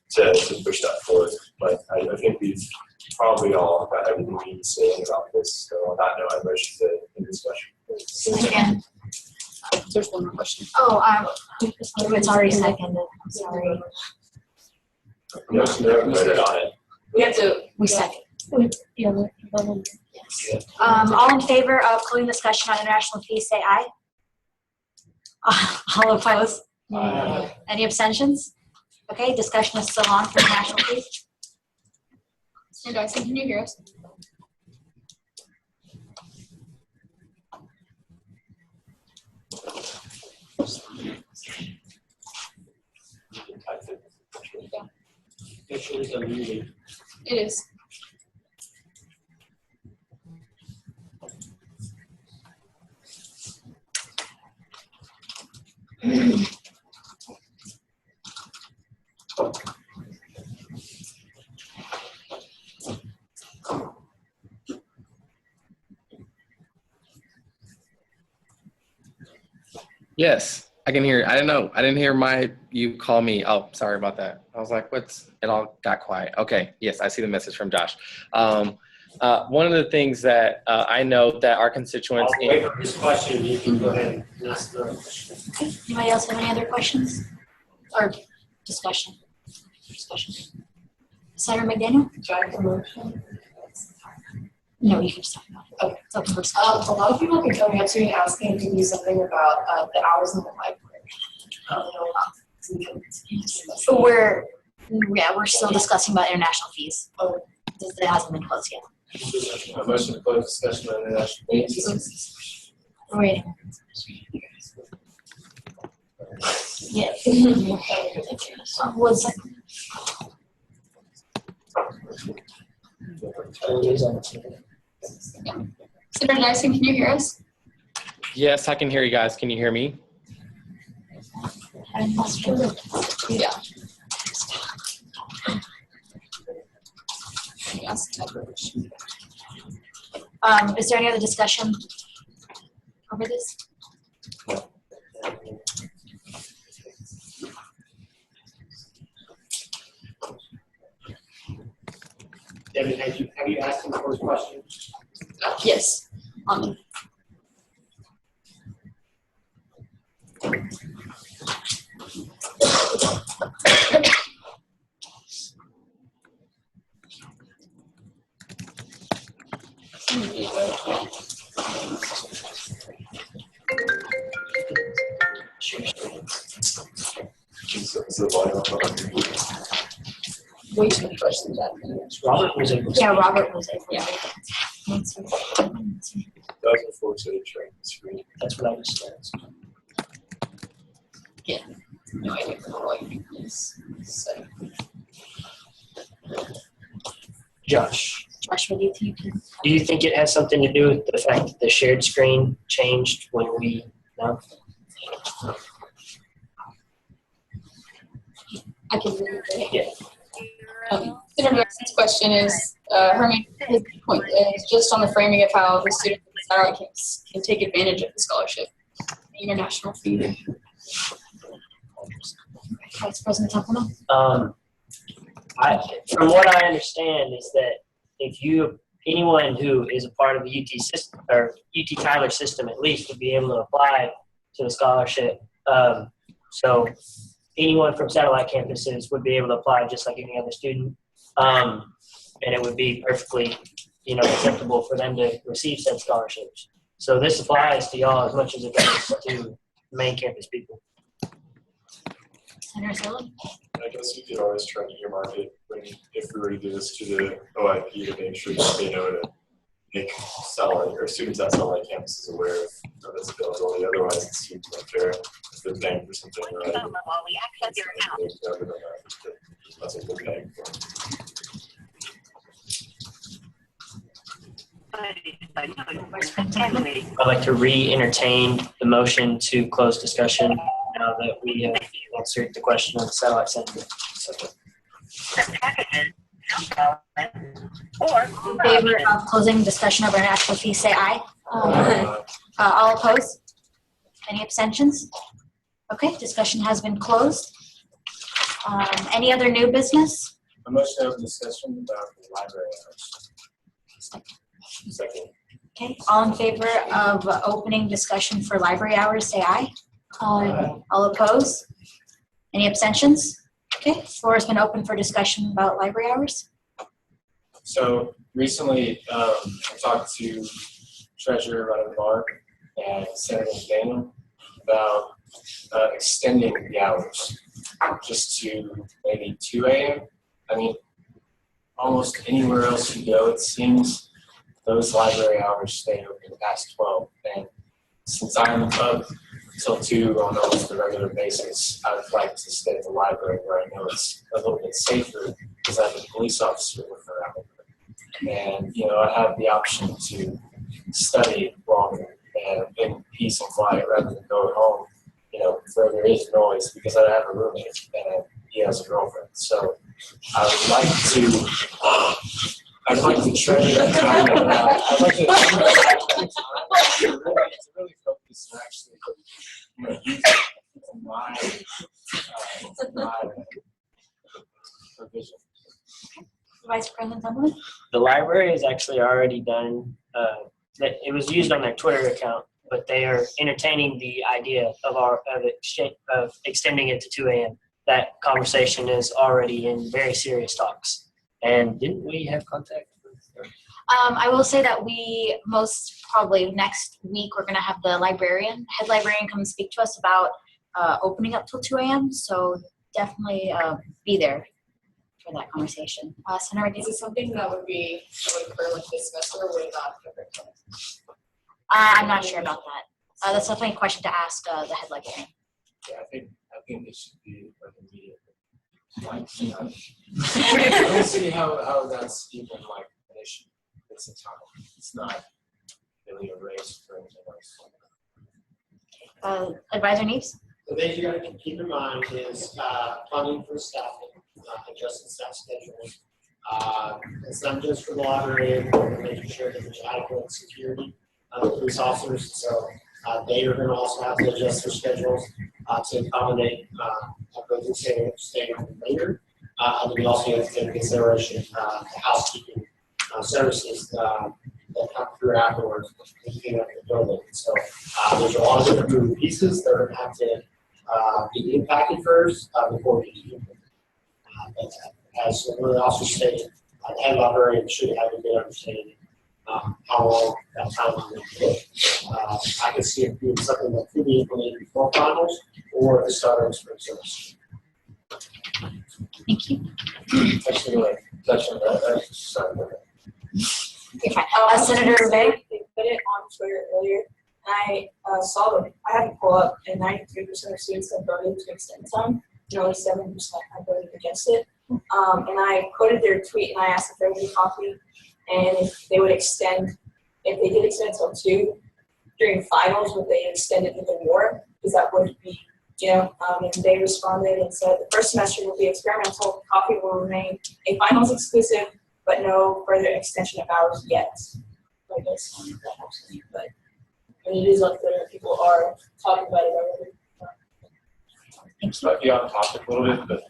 to push that forward. But I think we've probably all got everything we need to say about this. So on that note, I motion to end discussion. Again. There's one more question. Oh, it's already seconded. I'm sorry. Motion to vote on it. We have to, We second. All in favor of closing discussion on international fees, say aye. All opposed? Aye. Any abstentions? Okay, discussion is still on for international fees. Mr. Dyson, can you hear us? Make sure it's unmuted. It is. Yes, I can hear. I didn't know. I didn't hear you call me. Oh, sorry about that. I was like, it all got quiet. Okay. Yes, I see the message from Josh. One of the things that I know that our constituents. I'll wait for his question. You can go ahead and ask the question. Anybody else have any other questions or discussion? Senator McDaniel? Giant promotion. No, you can just talk about it. Okay, it's open for discussion. A lot of people have been coming up to me asking to do something about the hours in the library. So we're still discussing about international fees. Oh. It hasn't been closed yet. A motion to close discussion on international fees. We're waiting. Yeah. Was Senator Dyson, can you hear us? Yes, I can hear you guys. Can you hear me? Yeah. Is there any other discussion over this? David, have you asked him for his question? Yes. Way too many questions. Robert was able to. Yeah, Robert was able. Yeah. That was before city train screen. That's what I was saying. No idea what you say. Josh, Josh, what do you think? do you think it has something to do with the fact that the shared screen changed when we, no? I can read it. Yeah. Senator Jackson's question is, her main point is just on the framing of how the students at the satellite campus can take advantage of the scholarship, the international fee. Vice President Templeman? From what I understand is that anyone who is a part of the UT system, or UT Tyler system at least, would be able to apply to the scholarship. So anyone from satellite campuses would be able to apply just like any other student. And it would be perfectly, acceptable for them to receive said scholarships. So this applies to y'all as much as it does to main campus people. Senator Sullivan? I guess we could always try to earmark it if we were to do this to the OIP to make sure that they know to make satellite or students at satellite campuses aware of its availability. Otherwise, it seems unfair if they're paying for something. Right? That's what they're paying for. I'd like to re-entertain the motion to close discussion now that we have answered the question on the satellite center. In favor of closing discussion of international fees, say aye. All opposed? Any abstentions? Okay, discussion has been closed. Any other new business? A motion to have a discussion about the library hours. Second. Okay, all in favor of opening discussion for library hours, say aye. Aye. All opposed? Any abstentions? Okay, floor has been open for discussion about library hours. So recently, I talked to Treasurer Ryan Barr and Senator Daniel about extending the hours just to maybe 2 a.m. I mean, almost anywhere else you go, it seems those library hours stay open past 12. And since I'm up till 2 on almost a regular basis, I would like to stay at the library where I know it's a little bit safer because I have a police officer with around. And, you know, I have the option to study longer and in peace and quiet rather than going home, you know, where there is noise because I have a roommate and he has a girlfriend. So I would like to treasure that time. I'd like to really focus and actually, you know, use it for my provision. Vice President Dumbledore? The library has actually already done, it was used on their Twitter account, but they are entertaining the idea of extending it to 2 a.m. That conversation is already in very serious talks. And didn't we have contact with? I will say that we most probably next week, we're gonna have the head librarian come speak to us about opening up till 2 a.m. So definitely be there for that conversation. Senator, Is it something that would occur like this semester or would it not occur? I'm not sure about that. That's definitely a question to ask the head librarian. Yeah, I think it should be like immediate. Like, you know, I don't see how that's even like an issue. It's a time. It's not really a race for anything else. Advisor Neves? The things you gotta keep in mind is funding for staffing, adjusting staff schedules. It's not just for the library, but making sure that there's adequate security police officers. So they are gonna also have to adjust their schedules to accommodate building staying later. And we also have to take into consideration the housekeeping services that come through afterwards, cleaning up the building. So there's a lot of different moving pieces that are gonna have to be impacted first before we can implement. But as one of the officers stated, the head librarian should have a good understanding how long that time is going to take. I could see it being something that could be implemented before finals or at the start of the spring semester. Thank you. Actually, like, touch on that. Sorry about that. You're fine. Senator Bay? They put it on Twitter earlier, and I saw them. I had to pull up, and 93% of students have voted to extend time, and only 7% have voted against it. And I quoted their tweet, and I asked if there would be coffee, and if they would extend, if they did extend until 2 during finals, would they extend it even more? Because that would be, you know, and they responded and said the first semester will be experimental. Coffee will remain a finals exclusive, but no further extension of hours yet. I guess that helps me, but I mean, it is unclear. People are talking about it already. Thank you. Might be on topic a little bit, but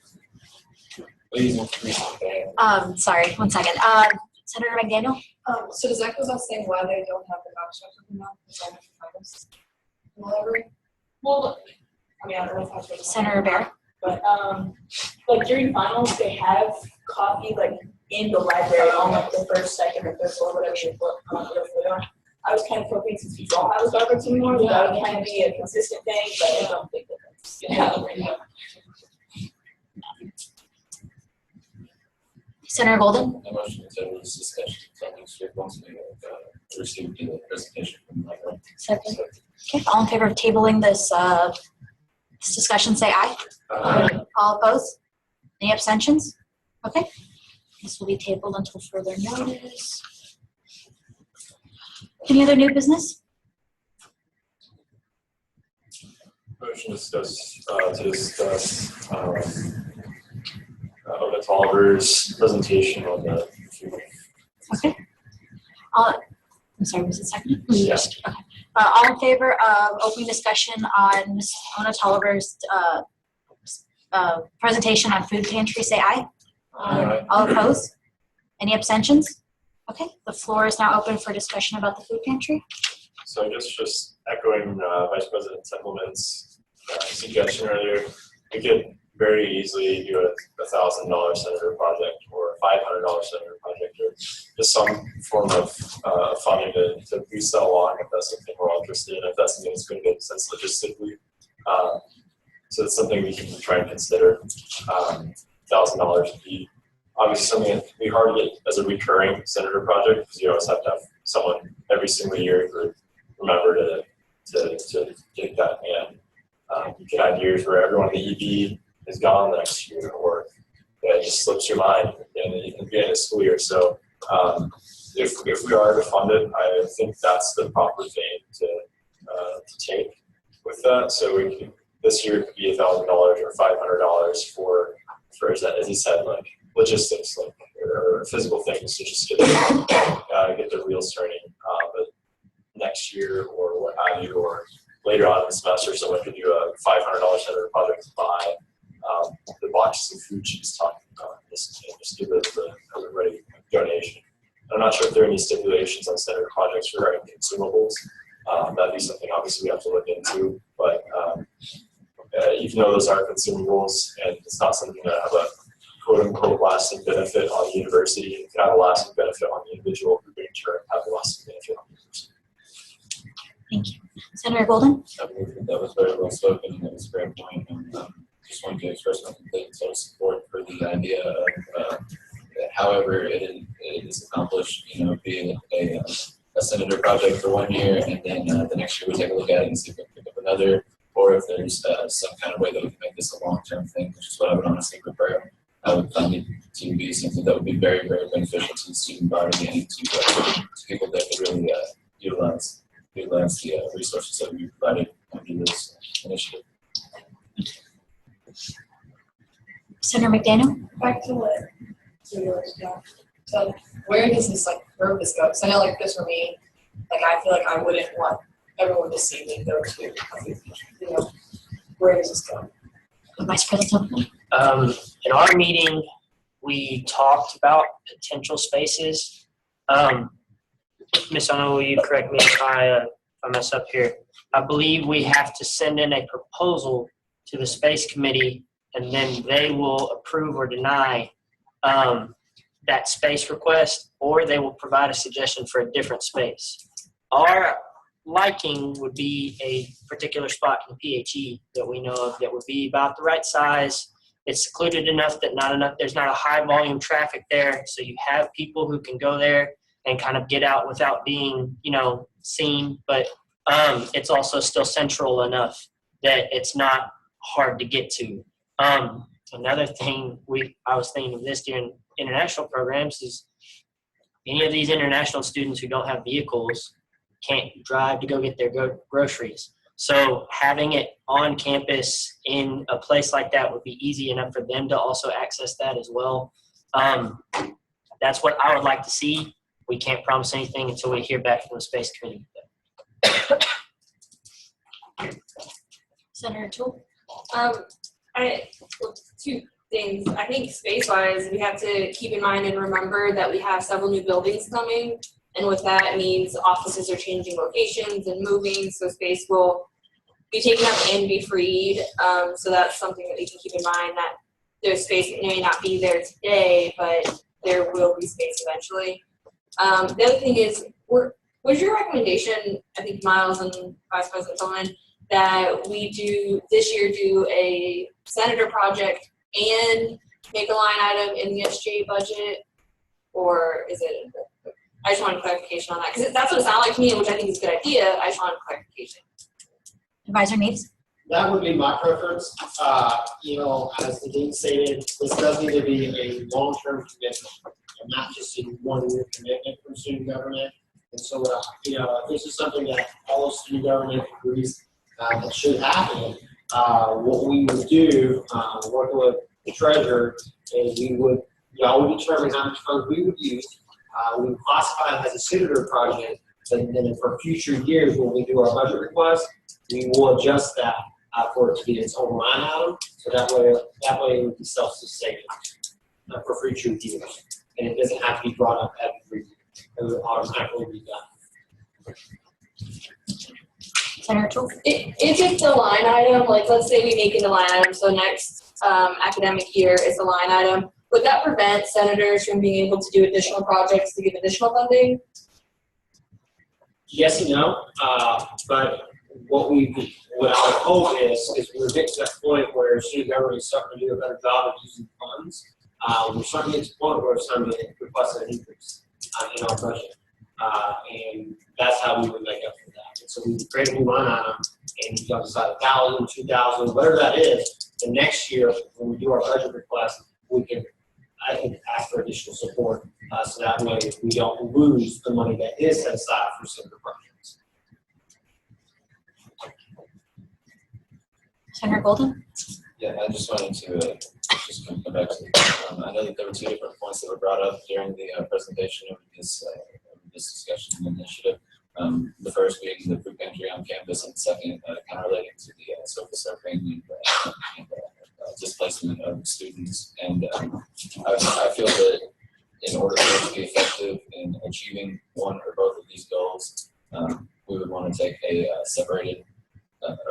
please increase the ban. Sorry, 1 second. Senator McDaniel? So does that go without saying why they don't have the voucher now? Is that finals in the library? Well, I mean, I don't know if that's what Senator Bear? but like during finals, they have coffee like in the library on like the first, second, or third floor, whatever you put on. I was kind of hoping since we don't have a Starbucks anymore, that would kind of be a consistent thing, but I don't think that that's gonna happen right now. Senator Golden? I motion to table this discussion until next week once we receive the presentation from the library. Second. Okay, all in favor of tabling this discussion, say aye. Aye. All opposed? Any abstentions? Okay. This will be tabled until further notice. Any other new business? Motion to discuss Oda Tolliver's presentation on the food. Okay. I'm sorry, was it seconded? Yes. Okay. All in favor of opening discussion on Ms. Ona Tolliver's presentation on food pantry, say aye. Aye. All opposed? Any abstentions? Okay, the floor is now open for discussion about the food pantry. So I guess just echoing Vice President Templeman's suggestion earlier, we could very easily do a $1,000 senator project or a $500 senator project or just some form of funding to boost that along if that's something we're all interested in, if that's something that's going to make sense logistically. So it's something we can try and consider. $1,000 would be obviously something that would be hard to get as a recurring senator project because you always have to have someone every single year to remember to get that in. You could have years where everyone in the EB is gone the next year, or it just slips your mind in the beginning of the school year. So if we are to fund it, I think that's the proper thing to take with that. So we can, this year it could be $1,000 or $500 for as he said, like logistics, like or physical things to just get the wheels turning. But next year or what have you, or later on in the semester, someone could do a $500 senator project to buy the boxes of food she's talking about. Just give everybody a donation. I'm not sure if there are any stipulations on senator projects regarding consumables. That'd be something obviously we have to look into, but even though those are consumables and it's not something that have a quote unquote lasting benefit on the university, it can have a lasting benefit on the individual who in turn have a lasting benefit on the university. Thank you. Senator Golden? I believe that was very well spoken and that was a great point. And just wanted to express my complete total support for the idea of however it is accomplished, being a senator project for 1 year and then the next year we take a look at it and see if we can pick up another, or if there's some kind of way that we can make this a long-term thing, which is what I would honestly prefer. I would find it to be something that would be very, very beneficial to the student body and to people that could really utilize the resources that we provided under this initiative. Senator McDaniel? Back to what yours, yeah. So where does this this go? Because I know this for me, I feel like I wouldn't want everyone to see me go to. Where does this go? Vice President. In our meeting, we talked about potential spaces. Ms. Ono, will you correct me if I mess up here? I believe we have to send in a proposal to the space committee, and then they will approve or deny that space request, or they will provide a suggestion for a different space. Our liking would be a particular spot in PHE that we know of that would be about the right size. It's secluded enough that there's not a high volume traffic there, so you have people who can go there and kind of get out without being, seen, but it's also still central enough that it's not hard to get to. Another thing I was thinking of this during international programs is any of these international students who don't have vehicles can't drive to go get their groceries. So having it on campus in a place like that would be easy enough for them to also access that as well. That's what I would like to see. We can't promise anything until we hear back from the space committee. Senator Toole? Two things. I think space-wise, we have to keep in mind and remember that we have several new buildings coming. And what that means, offices are changing locations and moving, so space will be taken up and be freed. So that's something that we can keep in mind, that there's space that may not be there today, but there will be space eventually. The other thing is, was your recommendation, I think Miles and Vice President Tillman, that we this year do a senator project and make a line item in the SGA budget, or is it? I just wanted clarification on that, because that's what it sounded like to me, which I think is a good idea. I just wanted clarification. Advisor Neves? That would be my preference. As the dean stated, this does need to be a long-term commitment and not just a one-year commitment from student government. And so, if this is something that all of student government agrees that should happen, what we would do, working with the treasurer, is y'all would determine how much funds we would use. We would classify it as a senator project, and then for future years when we do our budget request, we will adjust that for it to be its own line item. So that way it would be self-sustaining for future years, and it doesn't have to be brought up every year. it would automatically be done. Senator Tool? If it's a line item, like let's say we make it a line item, so next academic year it's a line item, would that prevent senators from being able to do additional projects to give additional funding? Yes and no, but what I hope is we're getting to that point where student government is starting to do a better job of using funds. We're starting to get to the point where it's starting to request an increase in our budget. And that's how we would make up for that. And so we would create a new line item and you can decide 1,000, 2,000, whatever that is. The next year, when we do our budget request, we can, I think, ask for additional support so that way we don't lose the money that is set aside for similar projects. Senator Golden? Yeah, I just wanted to just come back to, I know that there were two different points that were brought up during the presentation of this discussion and initiative. The first being the food pantry on campus, and the second kind of relating to the sofa surfing and displacement of students. And I feel that in order for it to be effective in achieving one or both of these goals, we would want to take a separated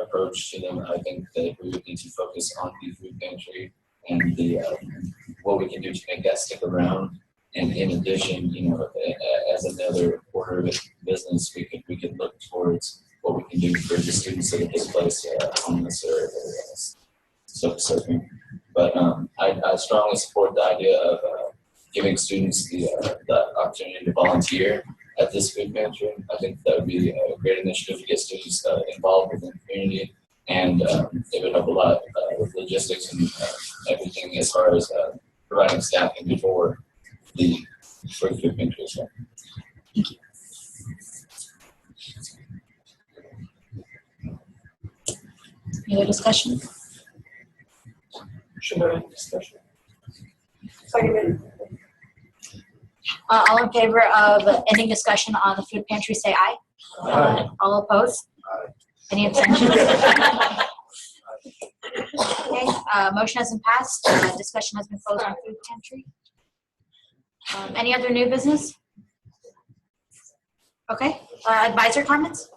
approach to them. I think that we would need to focus on the food pantry and the what we can do to make that stick around. And in addition, you know, as another order of business, we could look towards what we can do for the students that are displaced, homeless or sofa surfing. But I strongly support the idea of giving students the opportunity to volunteer at this food pantry. I think that would be a great initiative to get students involved within the community, and it would help a lot with logistics and everything as far as providing staffing before the food pantry as well. Thank you. Any other discussion? Discussion. All in favor of ending discussion on the food pantry, say aye. Aye. All opposed? Aye. Any abstentions? Okay, motion hasn't passed. Discussion has been closed on food pantry. Any other new business? Okay, advisor comments?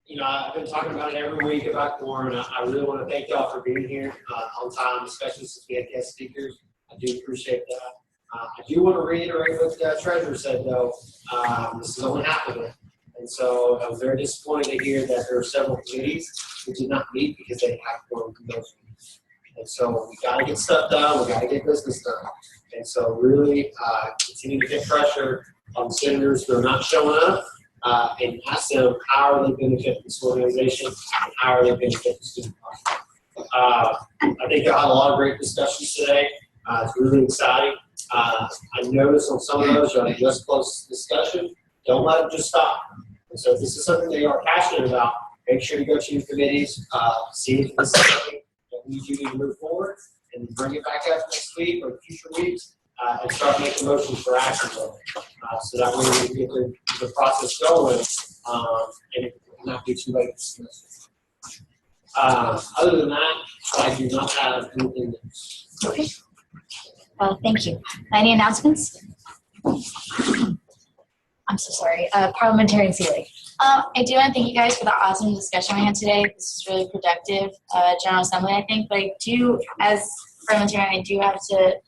You know, I've been talking about it every week about quorum, and I really want to thank y'all for being here on time, especially since we had guest speakers. I do appreciate that. I do want to reiterate what the treasurer said, though. This is only half of it. And so I was very disappointed to hear that there are several committees who did not meet because they have quorum in those meetings. And so we got to get stuff done. We got to get business done. And so really continue to get pressure on the senators who are not showing up and ask them how are they benefiting this organization and how are they benefiting the student body. I think I had a lot of great discussions today. It's really exciting. I noticed on some of those you had just close discussion. Don't let them just stop. And so if this is something that you are passionate about, make sure you go to your committees, see if this is something that you need to move forward, and bring it back up next week or future weeks, and start making motions for action. So that way we can get the process going, and it will not be too late to dismiss it. Other than that, I do not have anything else. Okay. Thank you. Any announcements? I'm so sorry. Parliamentarian Seeley. I do want to thank you guys for the awesome discussion we had today. This is really productive, General Assembly, I think. But I do, as parliamentarian, I do have to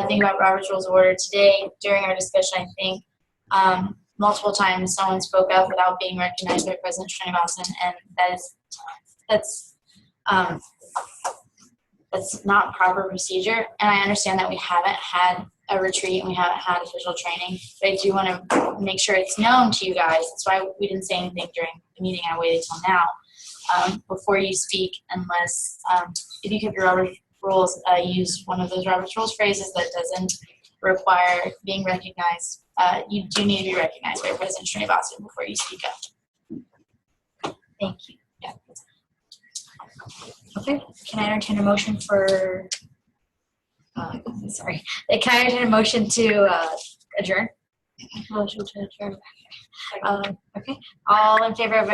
think about Robert's Rules of Order. Today, during our discussion, I think multiple times someone spoke up without being recognized by President Srinivasan, and that's not proper procedure. And I understand that we haven't had a retreat and we haven't had official training, but I do want to make sure it's known to you guys. That's why we didn't say anything during the meeting. I waited till now before you speak, unless if you keep your Robert's Rules, use one of those Robert's Rules phrases that doesn't require being recognized. You do need to be recognized by President Srinivasan before you speak up. Thank you. Yeah. Okay. Can I entertain a motion for? Sorry. Can I entertain a motion to adjourn? Motion to adjourn. Okay. All in favor of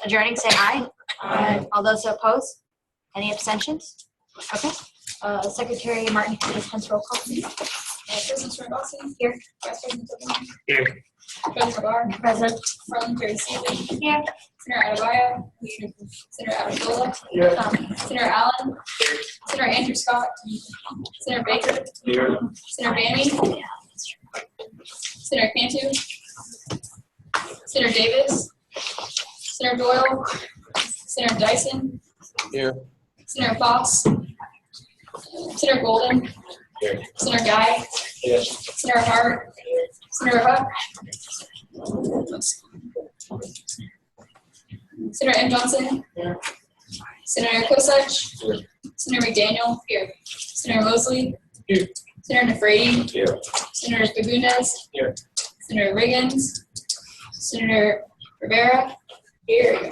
adjourning, say aye. Aye. All those opposed? Any abstentions? Okay. Secretary Martin, can you dispense roll call, please? President Srinivasan. Here. Vice President Tiffany. Here. President Navarre. Present. From Terry Seeley. Here. Senator Adebayo. Senator Abdullah. Here. Senator Allen. Senator Andrew Scott. Senator Baker. Here. Senator Banning. Senator Cantu. Senator Davis. Senator Doyle. Senator Dyson. Here. Senator Fox. Senator Golden. Here. Senator Guy. Yes. Senator Hart. Senator Huck. Senator M. Johnson. Here. Senator Kosich. Here. Senator McDaniel. Here. Senator Mosley. Here. Senator Nafrati. Here. Senator Fagundes. Here. Senator Riggins. Senator Rivera. Here.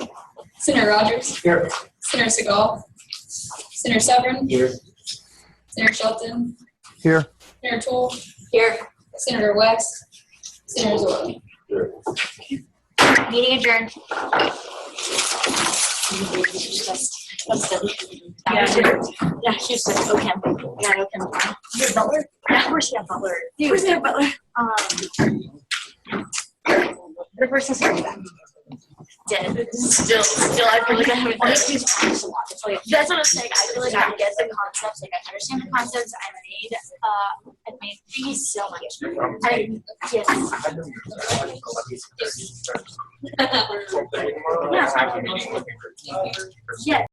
Senator Rogers. Here. Senator Segal. Senator Severn. Here. Senator Shelton. Here. Senator Toole. Here. Senator West. Senator Zorley. Here. Meeting adjourned. Yeah, she said, okay. Yeah, okay. Your Butler? Yeah, where's she at Butler? Where's that Butler? The person's dead. Still, I feel like I haven't. That's what I'm saying. I feel like I get the concepts. Like I understand the concepts. I'm an aide. I mean, thank you so much. Yes. Yeah.